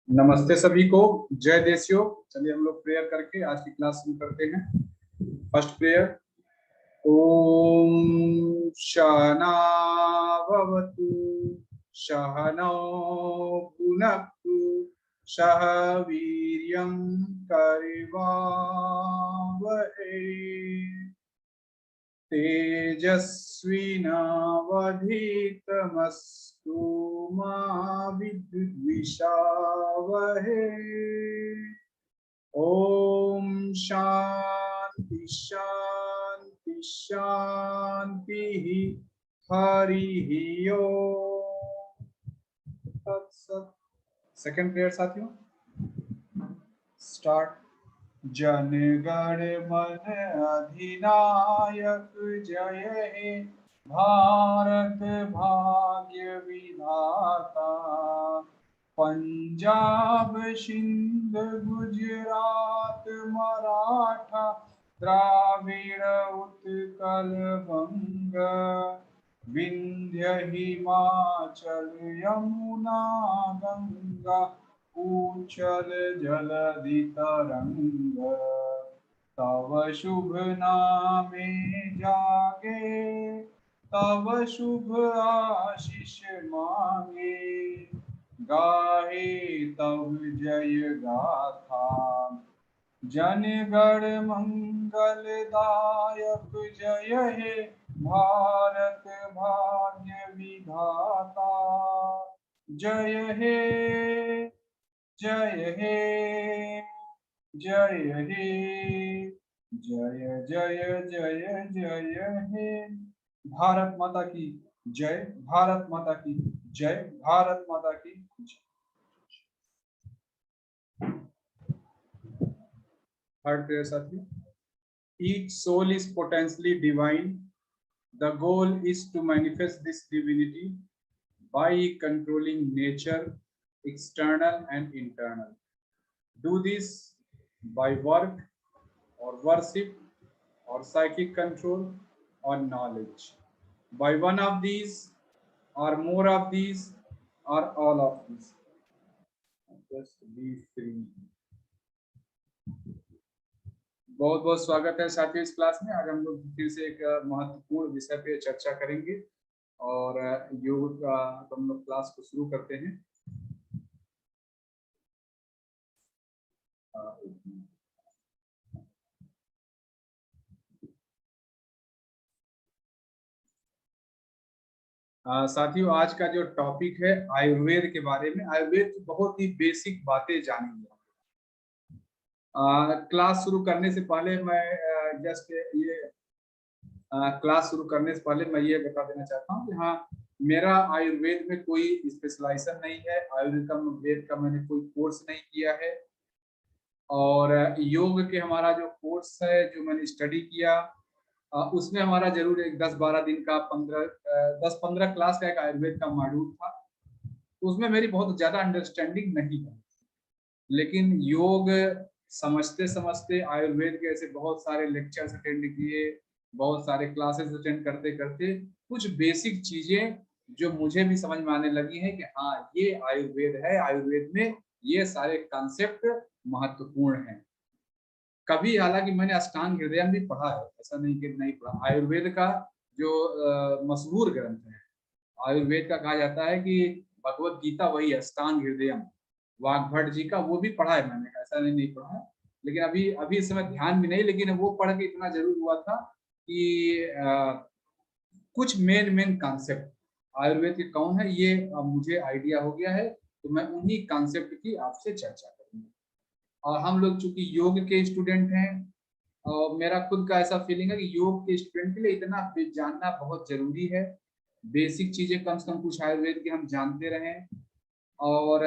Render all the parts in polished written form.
नमस्ते सभी को, जय देशियो। चलिए हम लोग प्रेयर करके आज की क्लास शुरू करते हैं। First prayer. ओम सहना भवतु सहनौ भुनक्तु सह वीर्यं करवावहै तेजस्विनावधीतमस्तु मा विद्विषावहै। ओम शांति शांति शांति हरि ओम तत्सत। सेकंड प्रेयर साथियों, स्टार्ट। जन गण मन अधिनायक जय हे भारत भाग्य विधाता। पंजाब सिंध गुजरात मराठा द्राविड़ उत्कल बंग विंध्य हिमाचल यमुना गंगा उच्चल जलधि तरंग। तव शुभ नामे जागे तव शुभ आशीष मांगे। गाहे तव जय गाथा जन गण मंगल दायक जय हे भारत भाग्य विधाता। जय हे जय हे जय हे जय जय जय जय हे। भारत माता की जय, भारत माता की जय, भारत माता की जय। थर्ड प्रेयर साथी। Each soul is potentially divine. The goal is to manifest this divinity by controlling nature, external and internal. Do this by work or worship or psychic control or knowledge. By one of these or more of these or all of these. Just be free. बहुत बहुत स्वागत है साथियों इस class में। आज हम लोग फिर से एक महत्वपूर्ण विषय पे चर्चा करेंगे और योग का हम लोग क्लास को शुरू करते हैं। साथियों आज का जो टॉपिक है आयुर्वेद के बारे में। आयुर्वेद की बहुत ही बेसिक बातें जानेंगे। क्लास शुरू करने से पहले मैं क्लास शुरू करने से पहले मैं ये बता देना चाहता हूँ कि हाँ, मेरा आयुर्वेद में कोई स्पेशलाइजेशन नहीं है। आयुर्वेद का मैंने कोई कोर्स नहीं किया है और योग के हमारा जो कोर्स है जो मैंने स्टडी किया उसमें हमारा जरूर एक 10-12 दिन का 10-15 क्लास का एक आयुर्वेद का मॉड्यूल था। उसमें मेरी बहुत ज्यादा अंडरस्टैंडिंग नहीं था, लेकिन योग समझते समझते आयुर्वेद के ऐसे बहुत सारे लेक्चर्स अटेंड किए, बहुत सारे क्लासेस अटेंड करते करते कुछ बेसिक चीजें जो मुझे भी समझ में आने लगी हैं कि हाँ ये आयुर्वेद है। आयुर्वेद में ये सारे कॉन्सेप्ट महत्वपूर्ण हैं। कभी हालांकि मैंने अष्टांग हृदय भी पढ़ा है, ऐसा नहीं कि नहीं पढ़ा। आयुर्वेद का जो मशहूर ग्रंथ है आयुर्वेद का, कहा जाता है कि भगवत गीता वही अष्टांग हृदय वाग्भट जी का, वो भी पढ़ा है मैंने, ऐसा नहीं पढ़ा है। लेकिन अभी इस समय ध्यान भी नहीं, लेकिन वो पढ़ के इतना जरूर हुआ था कि कुछ मेन कॉन्सेप्ट आयुर्वेद के कौन है ये मुझे आइडिया हो गया है। तो मैं उन्हीं कॉन्सेप्ट की आपसे चर्चा करूंगा। और हम लोग चूंकि योग के स्टूडेंट हैं और मेरा खुद का ऐसा फीलिंग है कि योग के स्टूडेंट के लिए इतना जानना बहुत जरूरी है। बेसिक चीजें कम से कम कुछ आयुर्वेद की हम जानते रहें। और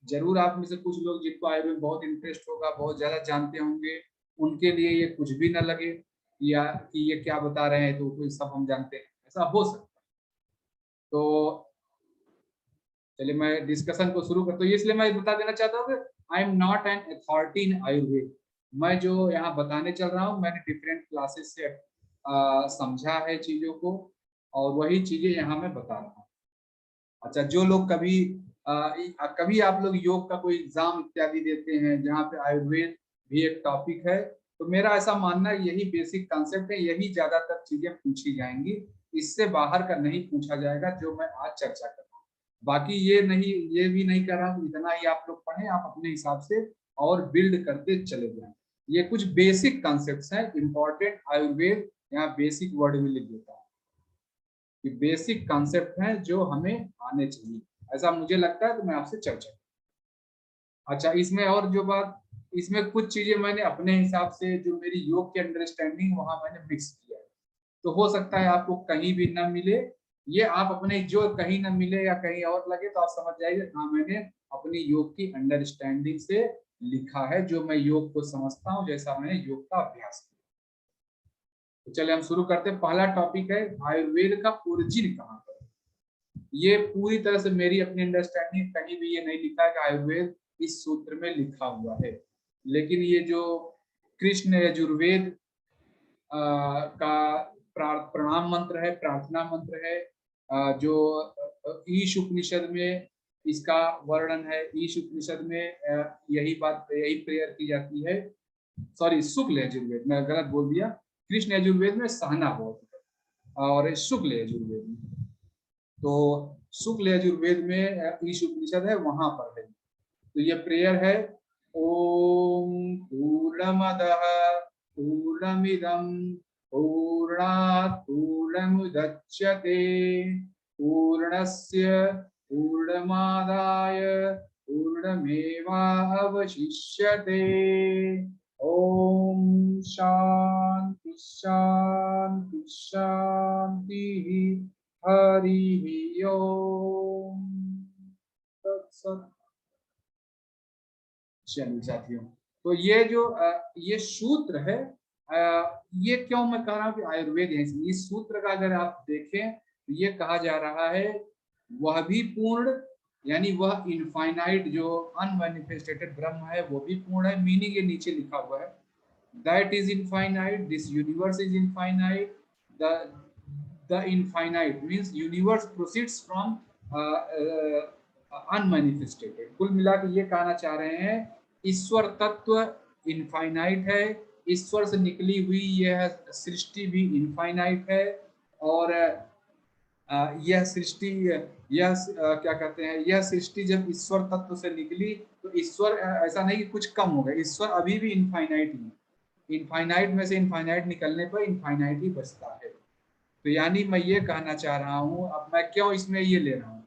जरूर आप में से कुछ लोग जिनको आयुर्वेद बहुत इंटरेस्ट होगा, बहुत ज्यादा जानते होंगे, उनके लिए ये कुछ भी ना लगे या कि ये क्या बता रहे हैं, तो सब हम जानते हैं, ऐसा हो सकता है। तो चलिए मैं डिस्कशन को शुरू करता हूँ। इसलिए मैं बता देना चाहता हूँ कि I am not an authority in Ayurveda. मैं जो यहाँ बताने चल रहा हूँ मैंने डिफरेंट क्लासेस से समझा है चीजों को और वही चीजें यहाँ मैं बता रहा हूँ। अच्छा, जो लोग कभी कभी आप लोग योग का कोई एग्जाम इत्यादि देते हैं जहाँ पे आयुर्वेद भी एक टॉपिक है, तो मेरा ऐसा मानना है यही बेसिक कॉन्सेप्ट है, यही ज्यादातर चीजें पूछी जाएंगी, इससे बाहर का नहीं पूछा जाएगा जो मैं आज चर्चा कर रहा हूँ। बाकी ये नहीं, ये भी नहीं कर रहा हूँ इतना ही आप लोग पढ़ें, आप अपने हिसाब से और बिल्ड करते चले जाएं। ये कुछ बेसिक कॉन्सेप्ट्स हैं, इंपॉर्टेंट आयुर्वेद यहाँ बेसिक वर्ड में लिख देता हूँ कि बेसिक कॉन्सेप्ट हैं जो हमें आने चाहिए, ऐसा मुझे लगता है, तो मैं आपसे चर्चा। अच्छा, इसमें और जो बात, इसमें कुछ चीजें मैंने अपने हिसाब से जो मेरी योग की अंडरस्टैंडिंग वहां मैंने मिक्स किया है, तो हो सकता है आपको कहीं भी ना मिले, ये आप अपने जो कहीं ना मिले या कहीं और लगे तो आप समझ जाइए हाँ मैंने अपनी योग की अंडरस्टैंडिंग से लिखा है, जो मैं योग को समझता हूँ, जैसा मैंने योग का अभ्यास किया। तो चलिए हम शुरू करते हैं। पहला टॉपिक है आयुर्वेद का ओरिजिन कहाँ पर। ये पूरी तरह से मेरी अपनी अंडरस्टैंडिंग, कहीं भी ये नहीं लिखा है कि आयुर्वेद इस सूत्र में लिखा हुआ है, लेकिन ये जो कृष्ण यजुर्वेद का प्रणाम मंत्र है, प्रार्थना मंत्र है, जो ईश उपनिषद में इसका वर्णन है। ईश उपनिषद में यही बात, यही प्रेयर की जाती है। सॉरी, शुक्ल यजुर्वेद, मैं गलत बोल दिया, कृष्ण यजुर्वेद में सहना बहुत है और शुक्ल यजुर्वेद में, तो शुक्ल यजुर्वेद में ईश उपनिषद है, वहां पर है। तो ये प्रेयर है, ओम पूर्णमदः पूर्णमिदं पूर्णात् पूर्णमुदच्यते पूर्णस्य पूर्णमादाय पूर्णमेवावशिष्यते। ओम शांति शांति शांति। हरि ओम तत्सत्। चलिए साथियों, तो ये जो ये सूत्र है, ये क्यों मैं कह रहा हूँ कि आयुर्वेद है, इस सूत्र का अगर आप देखें तो ये कहा जा रहा है वह भी पूर्ण, यानी वह इनफाइनाइट जो अनमैनिफेस्टेड ब्रह्म है वो भी पूर्ण है। मीनिंग ये नीचे लिखा हुआ है, that is infinite, this universe is infinite, the infinite means universe proceeds from unmanifested. कुल मिला के ये कहना चाह रहे हैं ईश्वर तत्व इनफाइनाइट है, ईश्वर से निकली हुई यह सृष्टि भी इनफाइनाइट है, और यह सृष्टि, यह क्या कहते हैं, यह सृष्टि जब ईश्वर तत्व से निकली तो ईश्वर ऐसा नहीं कि कुछ कम हो गया, ईश्वर अभी भी इनफाइनाइट ही है। इनफाइनाइट में से इनफाइनाइट निकलने पर इनफाइनाइट ही बचता है। तो यानी मैं ये कहना चाह रहा हूँ, अब मैं क्यों इसमें ये ले रहा हूँ,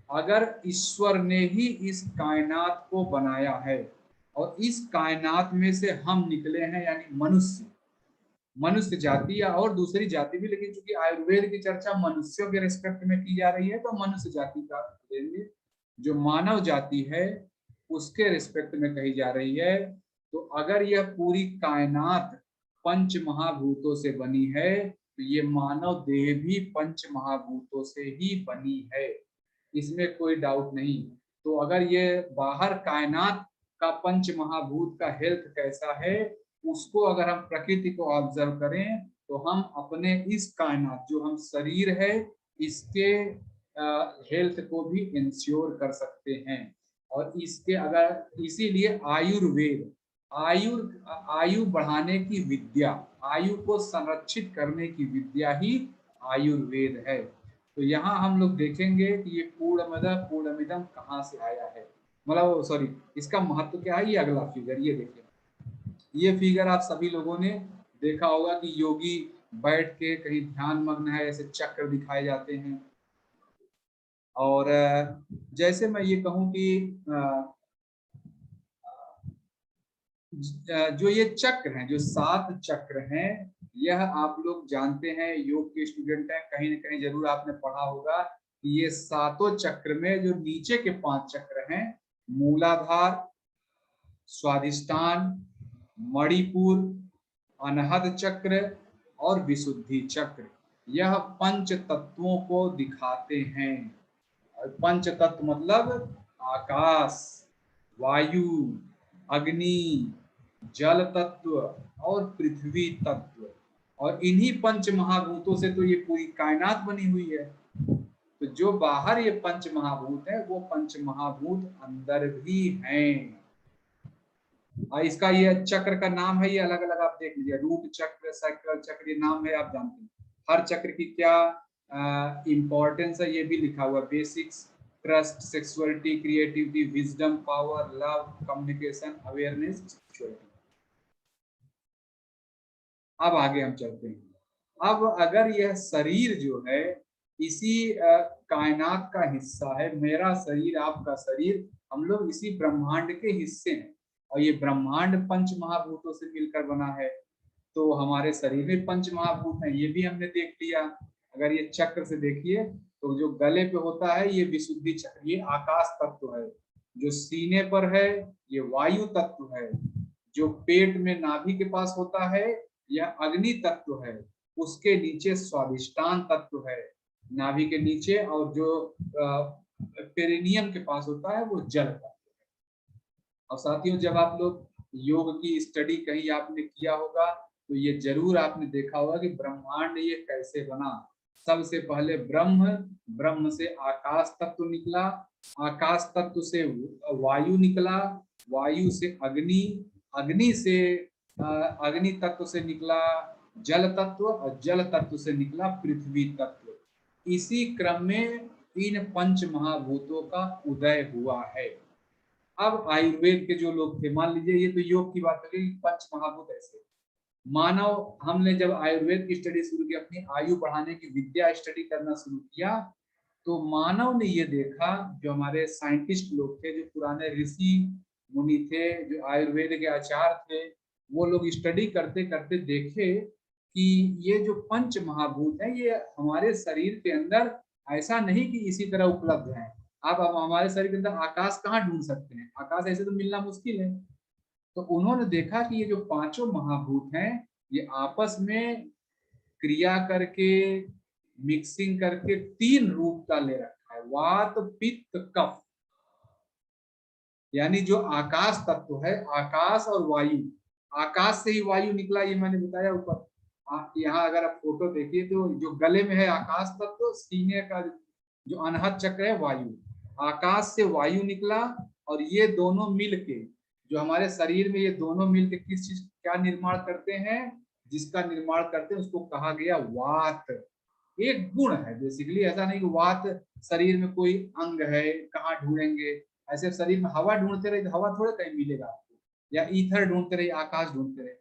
अगर ईश्वर ने ही इस कायनात को बनाया है और इस कायनात में से हम निकले हैं, यानी मनुष्य, मनुष्य जाति या और दूसरी जाति भी, लेकिन चूंकि आयुर्वेद की चर्चा मनुष्यों के रिस्पेक्ट में की जा रही है तो मनुष्य जाति का लेंगे, जो मानव जाति है उसके रिस्पेक्ट में कही जा रही है। तो अगर यह पूरी कायनात पंच महाभूतों से बनी है तो ये मानव देह भी पंच महाभूतों से ही बनी है, इसमें कोई डाउट नहीं। तो अगर ये बाहर कायनात का पंच महाभूत का हेल्थ कैसा है, उसको अगर हम प्रकृति को ऑब्जर्व करें तो हम अपने इस कायनात जो हम शरीर है इसके हेल्थ को भी इंश्योर कर सकते हैं। और इसके अगर, इसीलिए आयुर्वेद, आयु बढ़ाने की विद्या, आयु को संरक्षित करने की विद्या ही आयुर्वेद है। तो यहाँ हम लोग देखेंगे कि ये पूर्णमदः पूर्णमिदं कहाँ से आया है, मतलब सॉरी, इसका महत्व क्या है। ये अगला फिगर, ये देखिए, ये फिगर आप सभी लोगों ने देखा होगा कि योगी बैठ के कहीं ध्यान मग्न है, ऐसे चक्र दिखाए जाते हैं। और जैसे मैं ये कहूँ कि जो ये चक्र हैं, जो 7 चक्र हैं, यह आप लोग जानते हैं, योग के स्टूडेंट हैं, कहीं ना कहीं जरूर आपने पढ़ा होगा कि ये 7 चक्र में जो नीचे के 5 चक्र हैं, मूलाधार, स्वादिष्टान, मणिपुर, अनहद चक्र और विशुद्धि चक्र, यह पंच तत्वों को दिखाते हैं। पंच तत्व मतलब आकाश, वायु, अग्नि, जल तत्व और पृथ्वी तत्व, और इन्हीं पंच महाभूतों से तो ये पूरी कायनात बनी हुई है। तो जो बाहर ये पंच महाभूत है वो पंच महाभूत अंदर भी हैं। और इसका ये चक्र का नाम है, ये अलग अलग आप देख लीजिए, रूट चक्र, साइकिल चक्र, ये नाम है, आप जानते हैं। हर चक्र की क्या इंपॉर्टेंस है ये भी लिखा हुआ, basics, trust, sexuality, creativity, wisdom, power, love, communication, awareness, spirituality. अब आगे हम चलते हैं। अब अगर यह शरीर जो है इसी कायनात का हिस्सा है, मेरा शरीर, आपका शरीर, हम लोग इसी ब्रह्मांड के हिस्से हैं, और ये ब्रह्मांड पंच महाभूतों से मिलकर बना है, तो हमारे शरीर में पंच महाभूत हैं, ये भी हमने देख लिया। अगर ये चक्र से देखिए तो जो गले पे होता है ये विशुद्धि चक्र, ये आकाश तत्व है। जो सीने पर है ये वायु तत्व है। जो पेट में नाभि के पास होता है यह अग्नि तत्व है। उसके नीचे स्वादिष्टान तत्व है नाभि के नीचे, और जो पेरिनियम के पास होता है वो जल तत्व है। और साथियों, जब आप लोग योग की स्टडी कहीं आपने किया होगा तो ये जरूर आपने देखा होगा कि ब्रह्मांड ये कैसे बना। सबसे पहले ब्रह्म से आकाश तत्व निकला, आकाश तत्व से वायु निकला, वायु से अग्नि, अग्नि से अग्नि तत्व से निकला जल तत्व, और जल तत्व से निकला पृथ्वी तत्व। इसी क्रम में इन पंच महाभूतों का उदय हुआ है। अब आयुर्वेद के जो लोग थे, मान लीजिए ये तो योग की बात करें, पंच महाभूत ऐसे मानव, हमने जब आयुर्वेद की स्टडी शुरू की, अपनी आयु बढ़ाने की विद्या स्टडी करना शुरू किया, तो मानव ने ये देखा, जो हमारे साइंटिस्ट लोग थे, जो पुराने ऋषि मुनि थे, जो आयुर्वेद के आचार्य थे, वो लोग स्टडी करते करते देखे कि ये जो पंच महाभूत है ये हमारे शरीर के अंदर ऐसा नहीं कि इसी तरह उपलब्ध है। आप अब हमारे शरीर के अंदर आकाश कहाँ ढूंढ सकते हैं, आकाश ऐसे तो मिलना मुश्किल है। तो उन्होंने देखा कि ये जो पांचों महाभूत हैं ये आपस में क्रिया करके, मिक्सिंग करके तीन रूप का ले रखा है, वात पित्त कफ। यानी जो आकाश तत्व है, आकाश और वायु, आकाश से ही वायु निकला, ये मैंने बताया ऊपर। यहाँ अगर आप फोटो देखिए तो जो गले में है आकाश तत्व, सीने का जो अनहद चक्र है वायु, आकाश से वायु निकला, और ये दोनों मिलके जो हमारे शरीर में, ये दोनों मिलके किस चीज क्या निर्माण करते हैं, जिसका निर्माण करते हैं उसको कहा गया वात। एक गुण है बेसिकली, ऐसा नहीं कि वात शरीर में कोई अंग है, कहाँ ढूंढेंगे। ऐसे शरीर में हवा ढूंढते रहे तो हवा थोड़े कहीं मिलेगा आपको, या ईथर ढूंढते रहे, आकाश ढूंढते रहे।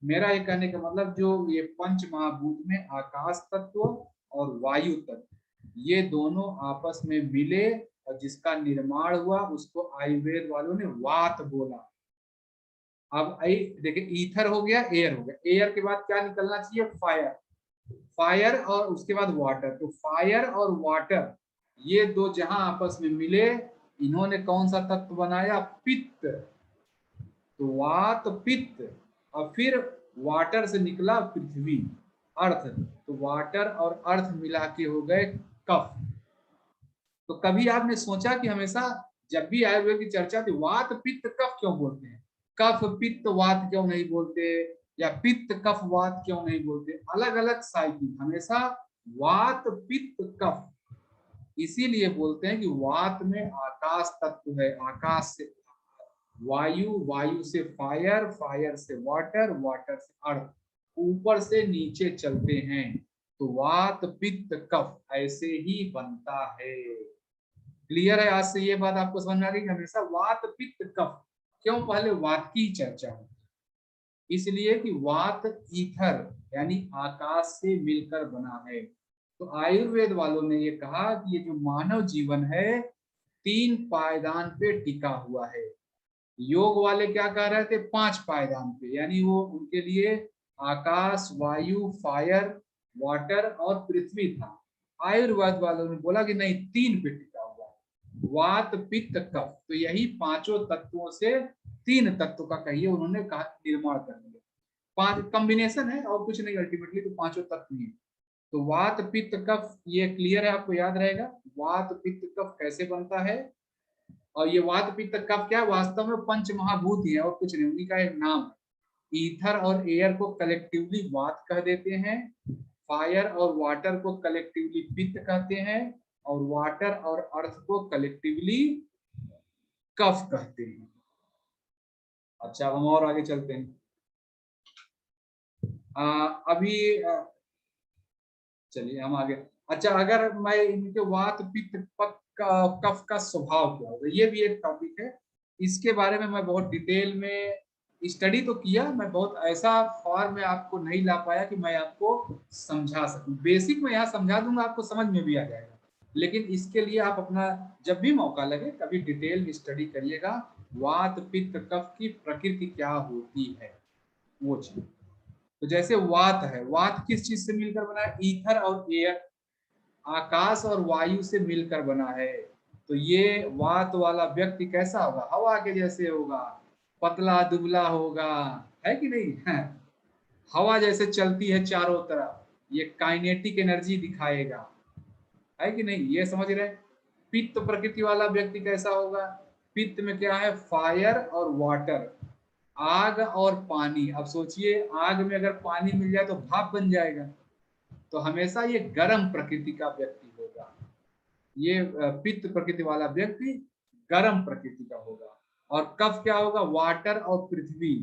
मेरा ये कहने का मतलब, जो ये पंच महाभूत में आकाश तत्व और वायु तत्व, ये दोनों आपस में मिले और जिसका निर्माण हुआ उसको आयुर्वेद वालों ने वात बोला। अब देखिए, ईथर हो गया, एयर हो गया, एयर के बाद क्या निकलना चाहिए, फायर, फायर और उसके बाद वाटर। तो फायर और वाटर ये दो जहां आपस में मिले, इन्होंने कौन सा तत्व बनाया, पित्त। तो वात पित्त, और फिर वाटर से निकला पृथ्वी, अर्थ। तो वाटर और अर्थ मिला के हो गए कफ। तो कभी आपने सोचा कि हमेशा जब भी आयुर्वेद की चर्चा थी, वात पित्त कफ क्यों बोलते हैं, कफ पित्त वात क्यों नहीं बोलते, या पित्त कफ वात क्यों नहीं बोलते, अलग अलग साइकिल, हमेशा वात पित्त कफ। इसीलिए बोलते हैं कि वात में आकाश तत्व है, आकाश से वायु, वायु से फायर, फायर से वाटर, वाटर से अर्थ, ऊपर से नीचे चलते हैं। तो वात पित्त कफ ऐसे ही बनता है। क्लियर है? आज से ये बात आपको समझ में आ गई, हमेशा वात पित्त कफ, क्यों पहले वात की चर्चा हो, इसलिए कि वात ईथर यानी आकाश से मिलकर बना है। तो आयुर्वेद वालों ने ये कहा कि ये जो मानव जीवन है तीन पायदान पे टिका हुआ है। योग वाले क्या कह रहे थे, पांच पायदान पे, यानी वो उनके लिए आकाश, वायु, फायर, वाटर और पृथ्वी था। आयुर्वेद वालों ने बोला कि नहीं, तीन पे टिका हुआ है, वात पित्त कफ। तो यही पांचों तत्वों से तीन तत्व का कहिए उन्होंने कहा निर्माण कर दिया। पांच कॉम्बिनेशन है और कुछ नहीं, अल्टीमेटली तो पांचों तत्व ही। तो वात पित्त कफ ये क्लियर है, आपको याद रहेगा वात पित्त कफ कैसे बनता है। और ये वात पित्त कफ क्या, वास्तव में पंच महाभूत ही है और कुछ नहीं, उन्हीं का एक नाम है। ईथर और एयर को कलेक्टिवली वात कह देते हैं, फायर और वाटर को कलेक्टिवली पित्त कहते हैं, और वाटर और अर्थ को कलेक्टिवली कफ कहते हैं। अच्छा, हम और आगे चलते हैं। अभी चलिए हम आगे। अच्छा, अगर मैं इनके वात पित्त कफ का स्वभाव क्या होगा, ये भी एक टॉपिक है। इसके बारे में मैं बहुत डिटेल में स्टडी तो किया, मैं बहुत ऐसा फॉर्म में आपको नहीं ला पाया कि मैं आपको समझा सकूं। बेसिक मैं यहाँ समझा दूंगा, आपको समझ में भी आ जाएगा, लेकिन इसके लिए आप अपना जब भी मौका लगे कभी डिटेल में स्टडी करिएगा, वात पित्त कफ की प्रकृति क्या होती है वो चीज। तो जैसे वात है, वात किस चीज से मिलकर बना है? ईथर और एयर, आकाश और वायु से मिलकर बना है। तो ये वात वाला व्यक्ति कैसा होगा? हवा के जैसे होगा, पतला दुबला होगा, है कि नहीं है? हवा जैसे चलती है चारों तरफ, ये काइनेटिक एनर्जी दिखाएगा, है कि नहीं? ये समझ रहे? पित्त प्रकृति वाला व्यक्ति कैसा होगा? पित्त में क्या है? फायर और वाटर, आग और पानी। अब सोचिए, आग में अगर पानी मिल जाए तो भाप बन जाएगा, तो हमेशा ये गर्म प्रकृति का व्यक्ति होगा। ये पित्त प्रकृति वाला व्यक्ति गर्म प्रकृति का होगा। और कफ क्या होगा? वाटर और पृथ्वी,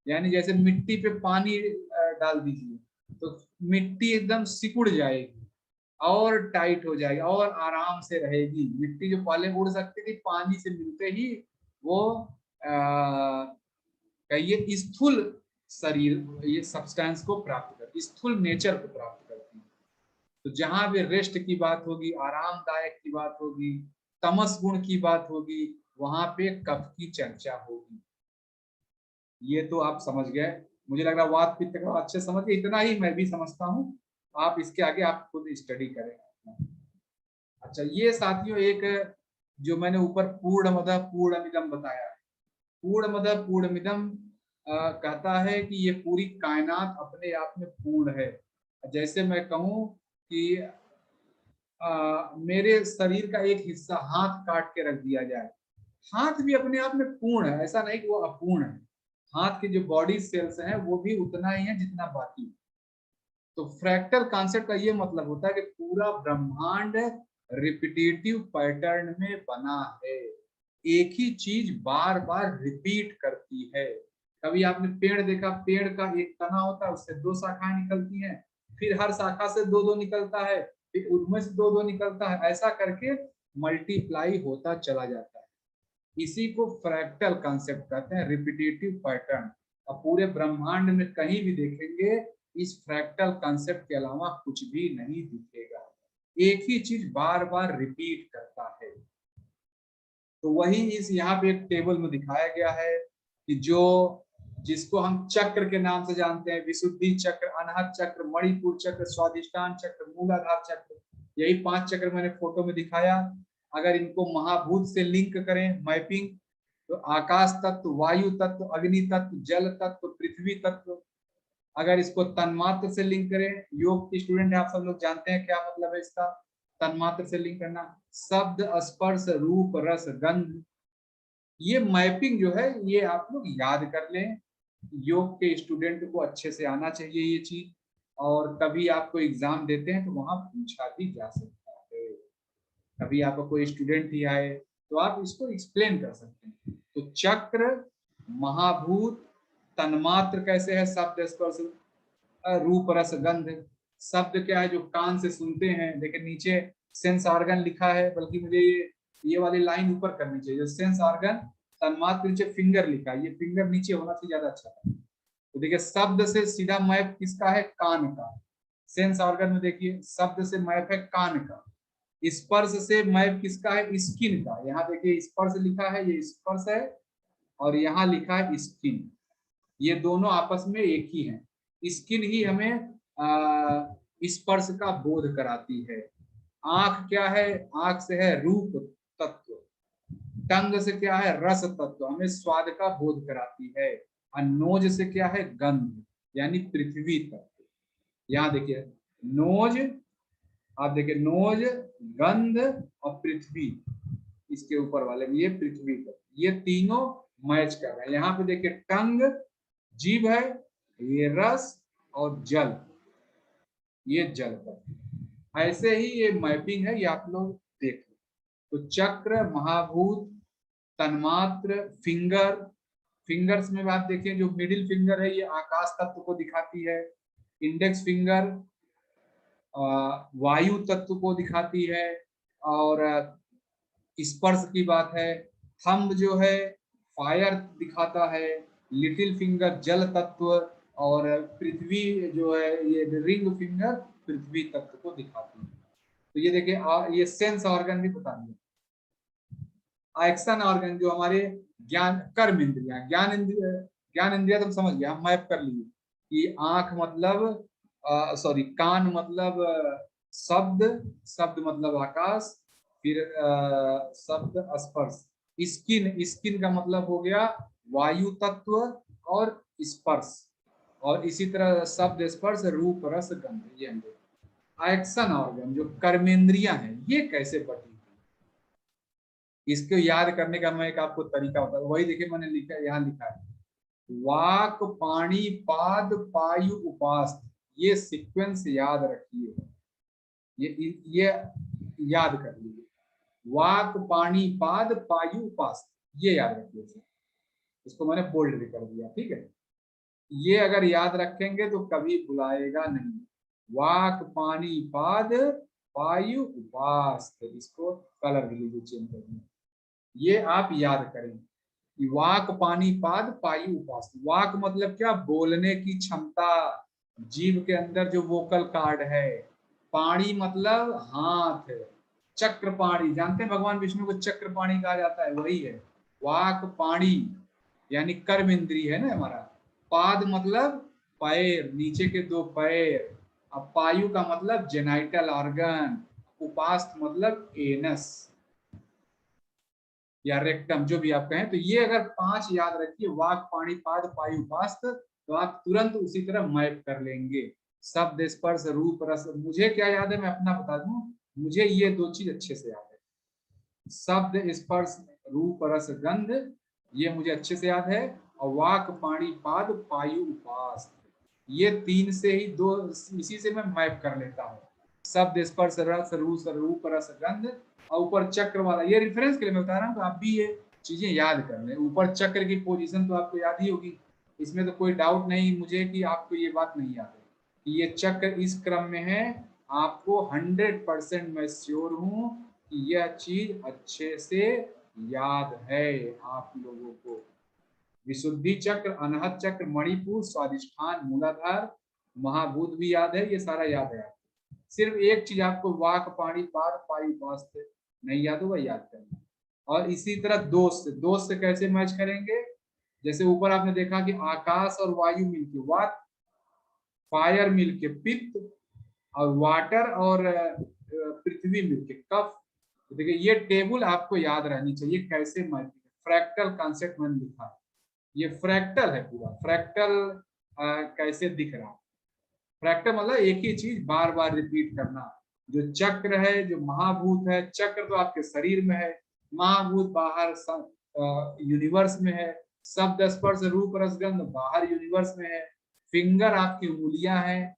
यानी जैसे मिट्टी पे पानी डाल दीजिए तो मिट्टी एकदम सिकुड़ जाएगी और टाइट हो जाएगी और आराम से रहेगी। मिट्टी जो पहले उड़ सकती थी, पानी से मिलते ही वो कहिए स्थूल शरीर, ये सब्सटेंस को प्राप्त कर, स्थूल नेचर को प्राप्त करती है। तो जहां भी रेस्ट की बात होगी, आरामदायक की बात होगी, तमस गुण की बात होगी, वहां पे कफ की चर्चा होगी। ये तो आप समझ गए। मुझे लग रहा वात पित्त का अच्छे समझ गए, इतना ही मैं भी समझता हूँ। आप इसके आगे आप खुद स्टडी करें। अच्छा, ये साथियों एक जो मैंने ऊपर पूर्णमदः पूर्णमिदं बताया, पूर्णमदः पूर्णमिदं कहता है कि ये पूरी कायनात अपने आप में पूर्ण है। जैसे मैं कहूँ कि मेरे शरीर का एक हिस्सा हाथ काट के रख दिया जाए, हाथ भी अपने आप में पूर्ण है, ऐसा नहीं कि वो अपूर्ण है। हाथ के जो बॉडी सेल्स हैं वो भी उतना ही है जितना बाकी। तो फ्रैक्टल कॉन्सेप्ट का ये मतलब होता है कि पूरा ब्रह्मांड रिपीटेटिव पैटर्न में बना है, एक ही चीज बार बार रिपीट करती है। कभी आपने पेड़ देखा, पेड़ का एक तना होता है, उससे दो शाखाएं निकलती हैं, फिर हर शाखा से दो दो निकलता है, फिर उनमें से दो दो निकलता है, ऐसा करके मल्टीप्लाई होता चला जाता है। इसी को फ्रैक्टल कॉन्सेप्ट कहते हैं, रिपीटेटिव पैटर्न। अब पूरे ब्रह्मांड में कहीं भी देखेंगे, इस फ्रैक्टल कॉन्सेप्ट के अलावा कुछ भी नहीं दिखेगा, एक ही चीज बार बार रिपीट करता है। तो वही इस यहाँ पे एक टेबल में दिखाया गया है कि जो जिसको हम चक्र के नाम से जानते हैं, विशुद्धि चक्र, अनहद चक्र, मणिपुर चक्र, स्वादिष्टान चक्र, मूलाधार चक्र, यही 5 चक्र मैंने फोटो में दिखाया। अगर इनको महाभूत से लिंक करें, मैपिंग, तो आकाश तत्व, वायु तत्व, अग्नि तत्व, जल तत्व, पृथ्वी तत्व। अगर इसको तन्मात्र से लिंक करें, योग के स्टूडेंट आप सब लोग जानते हैं क्या मतलब है इसका, तन्मात्र से लिंक करना, शब्द, स्पर्श, रूप, रस, गंध। ये मैपिंग जो है ये आप लोग याद कर लें, योग के स्टूडेंट को अच्छे से आना चाहिए ये चीज, और कभी आपको एग्जाम देते हैं तो वहां पूछा भी जा सकता है। कभी आपका कोई स्टूडेंट ही आए तो आप इसको एक्सप्लेन कर सकते हैं। तो चक्र, महाभूत, तन्मात्र कैसे है, शब्द, स्पर्श, रूप, रस, गंध। शब्द क्या है? जो कान से सुनते हैं, लेकिन नीचे सेंस ऑर्गन लिखा है, बल्कि मुझे ये वाली लाइन ऊपर करनी चाहिए, जो सेंस ऑर्गन, तन्मात्र नीचे फिंगर लिखा है, ये फिंगर नीचे होना चाहिए, ज्यादा अच्छा है। तो देखिए, शब्द से सीधा मैप किसका है? कान का। सेंस ऑर्गन में देखिए, शब्द से मैप है कान का। स्पर्श से मैप किसका है? स्किन का। यहाँ देखिए स्पर्श लिखा है, ये स्पर्श है, और यहाँ लिखा है स्किन। ये दोनों आपस में एक ही हैं। स्किन ही हमें स्पर्श का बोध कराती है। आंख क्या है? आंख से है रूप तत्व। टंग से क्या है? रस तत्व, हमें स्वाद का बोध कराती है। और नोज से क्या है? गंध, यानी पृथ्वी तत्व। यहाँ देखिए नोज, आप देखिए नोज, गंध और पृथ्वी, इसके ऊपर वाले ये पृथ्वी तत्व, ये तीनों मैच कर रहे हैं। यहाँ पे देखिए टंग, जीभ है, ये रस, और जल, ये जल तत्व। ऐसे ही ये मैपिंग है, ये आप लोग तो चक्र, महाभूत, तन्मात्र, फिंगर्स में आप देखिए जो मिडिल फिंगर है ये आकाश तत्व को दिखाती है, इंडेक्स फिंगर वायु तत्व को दिखाती है, और स्पर्श की बात है, थंब जो है फायर दिखाता है, लिटिल फिंगर जल तत्व, और पृथ्वी जो है ये रिंग फिंगर पृथ्वी तत्व को दिखाती है। तो ये देखिए ये सेंस ऑर्गन भी बता दिया। एक्शन ऑर्गन जो हमारे ज्ञान कर्म इंद्रिया, ज्ञान इंद्रिया तो हम समझ गए, हम मैप कर लिए कि आंख मतलब सॉरी कान मतलब शब्द, शब्द मतलब आकाश, फिर शब्द स्पर्श, स्किन का मतलब हो गया वायु तत्व और स्पर्श, और इसी तरह शब्द स्पर्श रूप रस गंध। ये एक्शन ऑर्गन जो कर्मेंद्रियां हैं ये कैसे बटी, इसको याद करने का मैं एक आपको तरीका बता, वही देखिए मैंने लिखा, यहाँ लिखा है वाक पाणी पाद पायु उपास्त, ये सीक्वेंस याद रखिए, ये याद कर लीजिए, वाक पाणी पाद पायु उपास्त, ये याद रखिए, इसको मैंने बोल्ड भी कर दिया, ठीक है। ये अगर याद रखेंगे तो कभी भुलाएगा नहीं, वाक पानी पाद वायु उपास्त, इसको कलर भी लीजिए चेंज कर दिया, ये आप याद करें कि वाक पानी पाद पायु उपास्त। वाक मतलब क्या, बोलने की क्षमता, जीव के अंदर जो वोकल कार्ड है। पाणी मतलब हाथ, चक्र पाणी, जानते हैं भगवान विष्णु को चक्र पाणी कहा जाता है, वही है वाक पाणी, यानी कर्म इंद्री है ना हमारा। पाद मतलब पैर, नीचे के दो पैर, अब पायु का मतलब जेनाइटल ऑर्गन, उपास्त मतलब एनस या रेक्टम, जो भी आप कहें। तो ये अगर 5 याद रखिए, वाक पाणी पाद पायु उपास्त, तो आप तुरंत उसी तरह मैप कर लेंगे। शब्द स्पर्श रूप रस, मुझे क्या याद है मैं अपना बता दूं, मुझे ये 2 चीज अच्छे से याद है, शब्द स्पर्श रूप रस गंध, ये मुझे अच्छे से याद है, और वाक पाणी पाद पायु उपास्त, ये 3 से ही 2, इसी से मैं मैप कर लेता हूँ। शब्द स्पर्श रस रूप रस गंध, और ऊपर चक्र वाला, ये रेफरेंस के लिए मैं बता रहा हूँ, तो आप भी ये चीजें याद कर लें। ऊपर चक्र की पोजीशन तो आपको याद ही होगी, इसमें तो कोई डाउट नहीं मुझे कि आपको ये बात नहीं याद है कि ये चक्र इस क्रम में है। आपको 100% मैं श्योर हूं कि यह चीज अच्छे से याद है आप लोगों को। विशुद्धि चक्र, अनहत चक्र, मणिपुर, स्वादिष्ठान, मूलाधार, महाभूत भी याद है, ये सारा याद है। सिर्फ एक चीज आपको वाक पाणी पाद पायु उपास्त नहीं याद होगा, याद करना। और इसी तरह दोस्त से कैसे मैच करेंगे, जैसे ऊपर आपने देखा कि आकाश और वायु मिलके वात, फायर मिलके पित्त, और वाटर और पृथ्वी मिलके कफ। तो देखिए ये टेबल आपको याद रहनी चाहिए कैसे मैच, फ्रैक्टल कॉन्सेप्ट मैंने लिखा है, ये फ्रैक्टल है पूरा, फ्रैक्टल कैसे दिख रहा है। फ्रैक्टल मतलब एक ही चीज बार बार रिपीट करना। जो चक्र है, जो महाभूत है, चक्र तो आपके शरीर में है, महाभूत बाहर यूनिवर्स में है, शब्द स्पर्श रूप रसगंध बाहर यूनिवर्स में है, फिंगर आपकी उंगलियां हैं,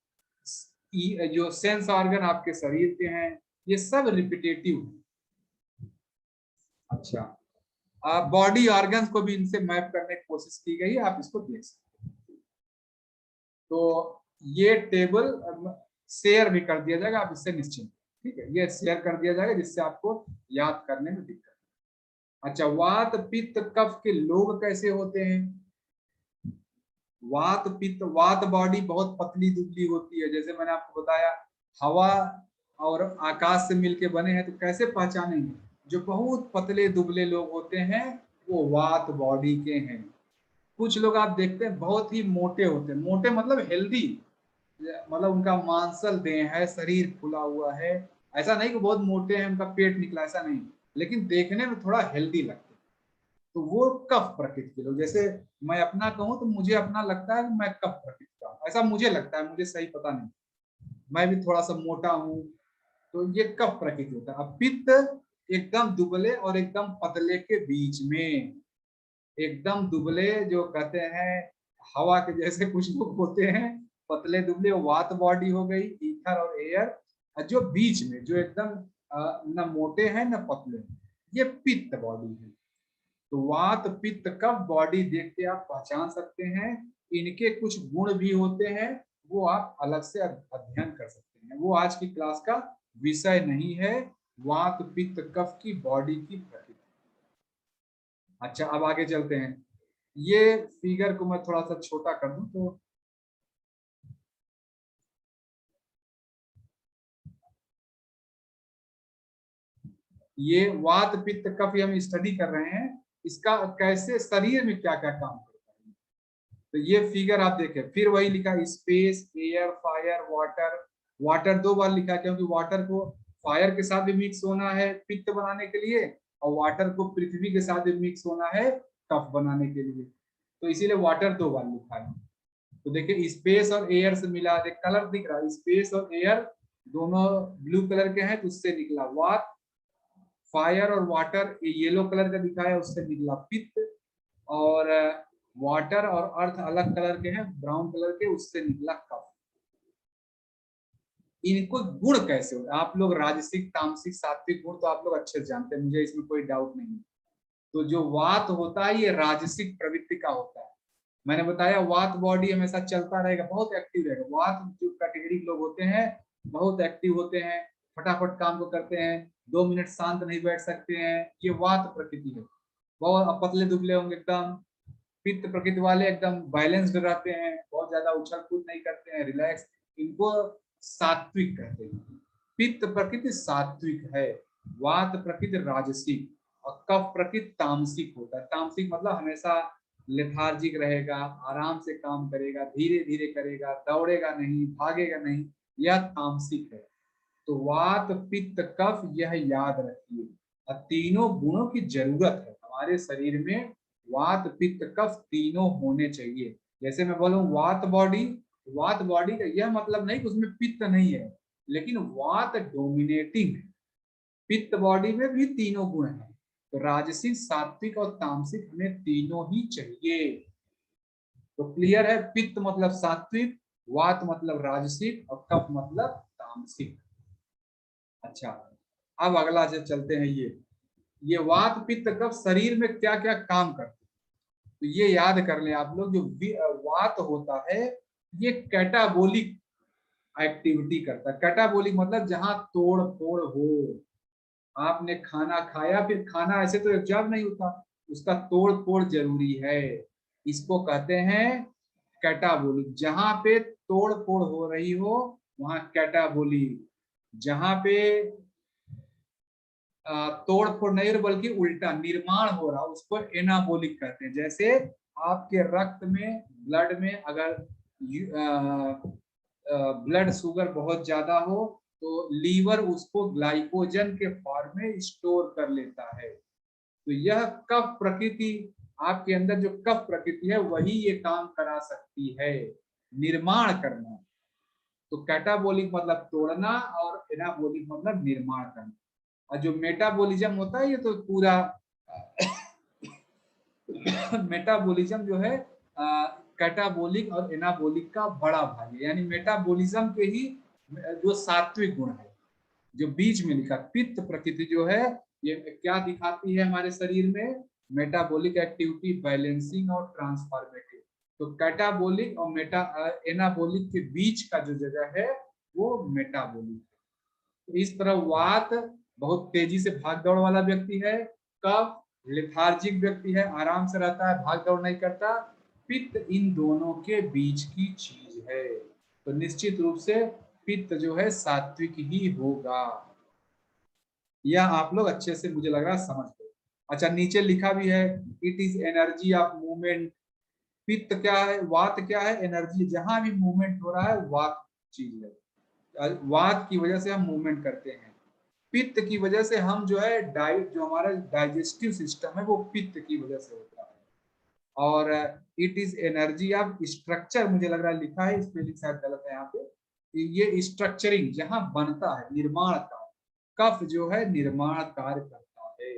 जो सेंस ऑर्गन आपके शरीर के हैं, ये सब रिपीटेटिव है। अच्छा, बॉडी ऑर्गन्स को भी इनसे मैप करने की कोशिश की गई है, आप इसको देख सकते हैं। तो ये टेबल शेयर भी कर दिया जाएगा, आप इससे निश्चिंत, ठीक है, ये शेयर कर दिया जाएगा जिससे आपको याद करने में दिक्कत। अच्छा, वात पित्त कफ के लोग कैसे होते हैं। वात पित्त, वात बॉडी बहुत पतली दुबली होती है, जैसे मैंने आपको बताया हवा और आकाश से मिलके बने हैं, तो कैसे पहचानेंगे, जो बहुत पतले दुबले लोग होते हैं वो वात बॉडी के हैं। कुछ लोग आप देखते हैं बहुत ही मोटे होते हैं, मोटे मतलब हेल्दी, मतलब उनका मांसल देह है, शरीर फुला हुआ है, ऐसा नहीं कि बहुत मोटे हैं उनका पेट निकला, ऐसा नहीं, लेकिन देखने में थोड़ा हेल्दी लगते हैं, तो वो कफ प्रकृति के लोग। जैसे मैं अपना कहूँ तो मुझे अपना लगता है कि मैं कफ प्रकृति का, ऐसा मुझे लगता है, मुझे सही पता नहीं, मैं भी थोड़ा सा मोटा हूँ, तो ये कफ प्रकृति होता है। अब पित्त एकदम दुबले और एकदम पतले के बीच में, एकदम दुबले जो कहते हैं हवा के जैसे कुछ लोग होते हैं, पतले दुबले, वात बॉडी हो गई, ईथर और एयर, जो बीच में जो एकदम न मोटे हैं न पतले हैं, ये पित्त बॉडी है। तो वात पित्त कफ बॉडी देख के आप पहचान सकते हैं। इनके कुछ गुण भी होते हैं, वो आप अलग से अध्ययन कर सकते हैं, वो आज की क्लास का विषय नहीं है। वात पित्त कफ की बॉडी की प्रकृति। अच्छा, अब आगे चलते हैं। ये फिगर को मैं थोड़ा सा छोटा कर दूं तो ये वात पित्त कफ हम स्टडी कर रहे हैं, इसका कैसे शरीर में क्या क्या काम करता है। तो ये फिगर आप देखें, फिर वही लिखा space air fire water. Water दो बार लिखा क्योंकि वाटर को फायर के साथ भी मिक्स होना है पित्त बनाने के लिए, और वाटर को पृथ्वी के साथ भी मिक्स होना है कफ बनाने के लिए, तो इसीलिए वाटर दो बार लिखा है। तो देखिए स्पेस और एयर से मिला, देख कलर दिख रहा है, स्पेस और एयर दोनों ब्लू कलर के हैं तो उससे निकला वात। फायर और वाटर येलो कलर का दिखा है, उससे निकला पित्त। और वाटर और अर्थ अलग कलर के हैं, ब्राउन कलर के, उससे निकला कफ। इनको गुण कैसे होते हैं आप लोग, राजसिक तामसिक सात्विक गुण तो आप लोग अच्छे से जानते हैं, मुझे इसमें कोई डाउट नहीं है। तो जो वात होता है ये राजसिक प्रवृत्ति का होता है। मैंने बताया वात बॉडी हमेशा चलता रहेगा, बहुत एक्टिव रहेगा। वात जो कैटेगरी के लोग होते हैं बहुत एक्टिव होते हैं, फटाफट काम को करते हैं, 2 मिनट शांत नहीं बैठ सकते हैं, ये वात प्रकृति है। बहुत पतले दुबले होंगे एकदम। पित्त प्रकृति वाले एकदम बैलेंस्ड रहते हैं, बहुत ज्यादा उछल कूद नहीं करते हैं, रिलैक्स। इनको सात्विक कहते हैं। पित्त प्रकृति सात्विक है, वात प्रकृति राजसिक, और कफ प्रकृति तामसिक होता है। तामसिक मतलब हमेशा लेथार्जिक रहेगा, आराम से काम करेगा, धीरे धीरे करेगा, दौड़ेगा नहीं, भागेगा नहीं, यह तामसिक है। तो वात पित्त कफ यह याद रखिए, और तीनों गुणों की जरूरत है हमारे शरीर में। वात पित्त कफ तीनों होने चाहिए। जैसे मैं बोलूं वात बॉडी, वात बॉडी का यह मतलब नहीं कि उसमें पित्त नहीं है, लेकिन वात डोमिनेटिंग है। पित्त बॉडी में भी तीनों गुण हैं, तो राजसिक सात्विक और तामसिक हमें तीनों ही चाहिए। तो क्लियर है, पित्त मतलब सात्विक, वात मतलब राजसिक, और कफ मतलब तामसिक। अच्छा, अब अगला से चलते हैं। ये वात पित्त कफ शरीर में क्या क्या काम करते हैं, तो ये याद कर लें आप लोग। जो वात होता है ये कैटाबोलिक एक्टिविटी करता है। कैटाबोलिक मतलब जहां तोड़ फोड़ हो, आपने खाना खाया, फिर खाना ऐसे तो एब्जॉर्ब नहीं होता, उसका तोड़ फोड़ जरूरी है, इसको कहते हैं कैटाबोलिक। जहां पे तोड़ फोड़ हो रही हो वहां कैटाबोलिक, जहां पे तोड़ फोड़ नहीं बल्कि उल्टा निर्माण हो रहा उसको एनाबोलिक कहते हैं। जैसे आपके रक्त में ब्लड में अगर ब्लड शुगर बहुत ज्यादा हो तो लीवर उसको ग्लाइकोजन के फॉर्म में स्टोर कर लेता है। तो यह कफ प्रकृति, आपके अंदर जो कफ प्रकृति है वही ये काम करा सकती है, निर्माण करना। तो कैटाबोलिक मतलब तोड़ना और एनाबोलिक मतलब निर्माण करना। और जो मेटाबॉलिज्म होता है ये तो पूरा मेटाबॉलिज्म जो है कैटाबोलिक और एनाबोलिक का बड़ा भाग है। यानी मेटाबॉलिज्म के ही जो सात्विक गुण है, जो बीच में लिखा पित्त प्रकृति जो है ये क्या दिखाती है हमारे शरीर में, मेटाबॉलिक एक्टिविटी, बैलेंसिंग और ट्रांसफॉर्मेटिव। तो कैटाबोलिक और एनाबोलिक के बीच का जो जगह है वो मेटाबॉलिक। तो इस तरह वात बहुत तेजी से भाग दौड़ वाला व्यक्ति है, कफ लेथार्जिक व्यक्ति है, आराम से रहता है, भाग दौड़ नहीं करता, पित्त इन दोनों के बीच की चीज है। तो निश्चित रूप से पित्त जो है सात्विक ही होगा। यह आप लोग अच्छे से मुझे लग रहा है समझ गए। अच्छा, नीचे लिखा भी है it is energy of movement. पित्त क्या है, वात क्या है, एनर्जी, जहां भी मूवमेंट हो रहा है वात चीज है। वात की वजह से हम मूवमेंट करते हैं, पित्त की वजह से हम जो है डाइट, जो हमारा डाइजेस्टिव सिस्टम है वो पित्त की वजह से होता है। और it is energy of structure, मुझे लग रहा है लिखा है, स्पेलिंग शायद गलत है यहाँ पे। ये स्ट्रक्चरिंग जहां बनता है, निर्माण कार्य, कफ जो है निर्माण कार्य करता है।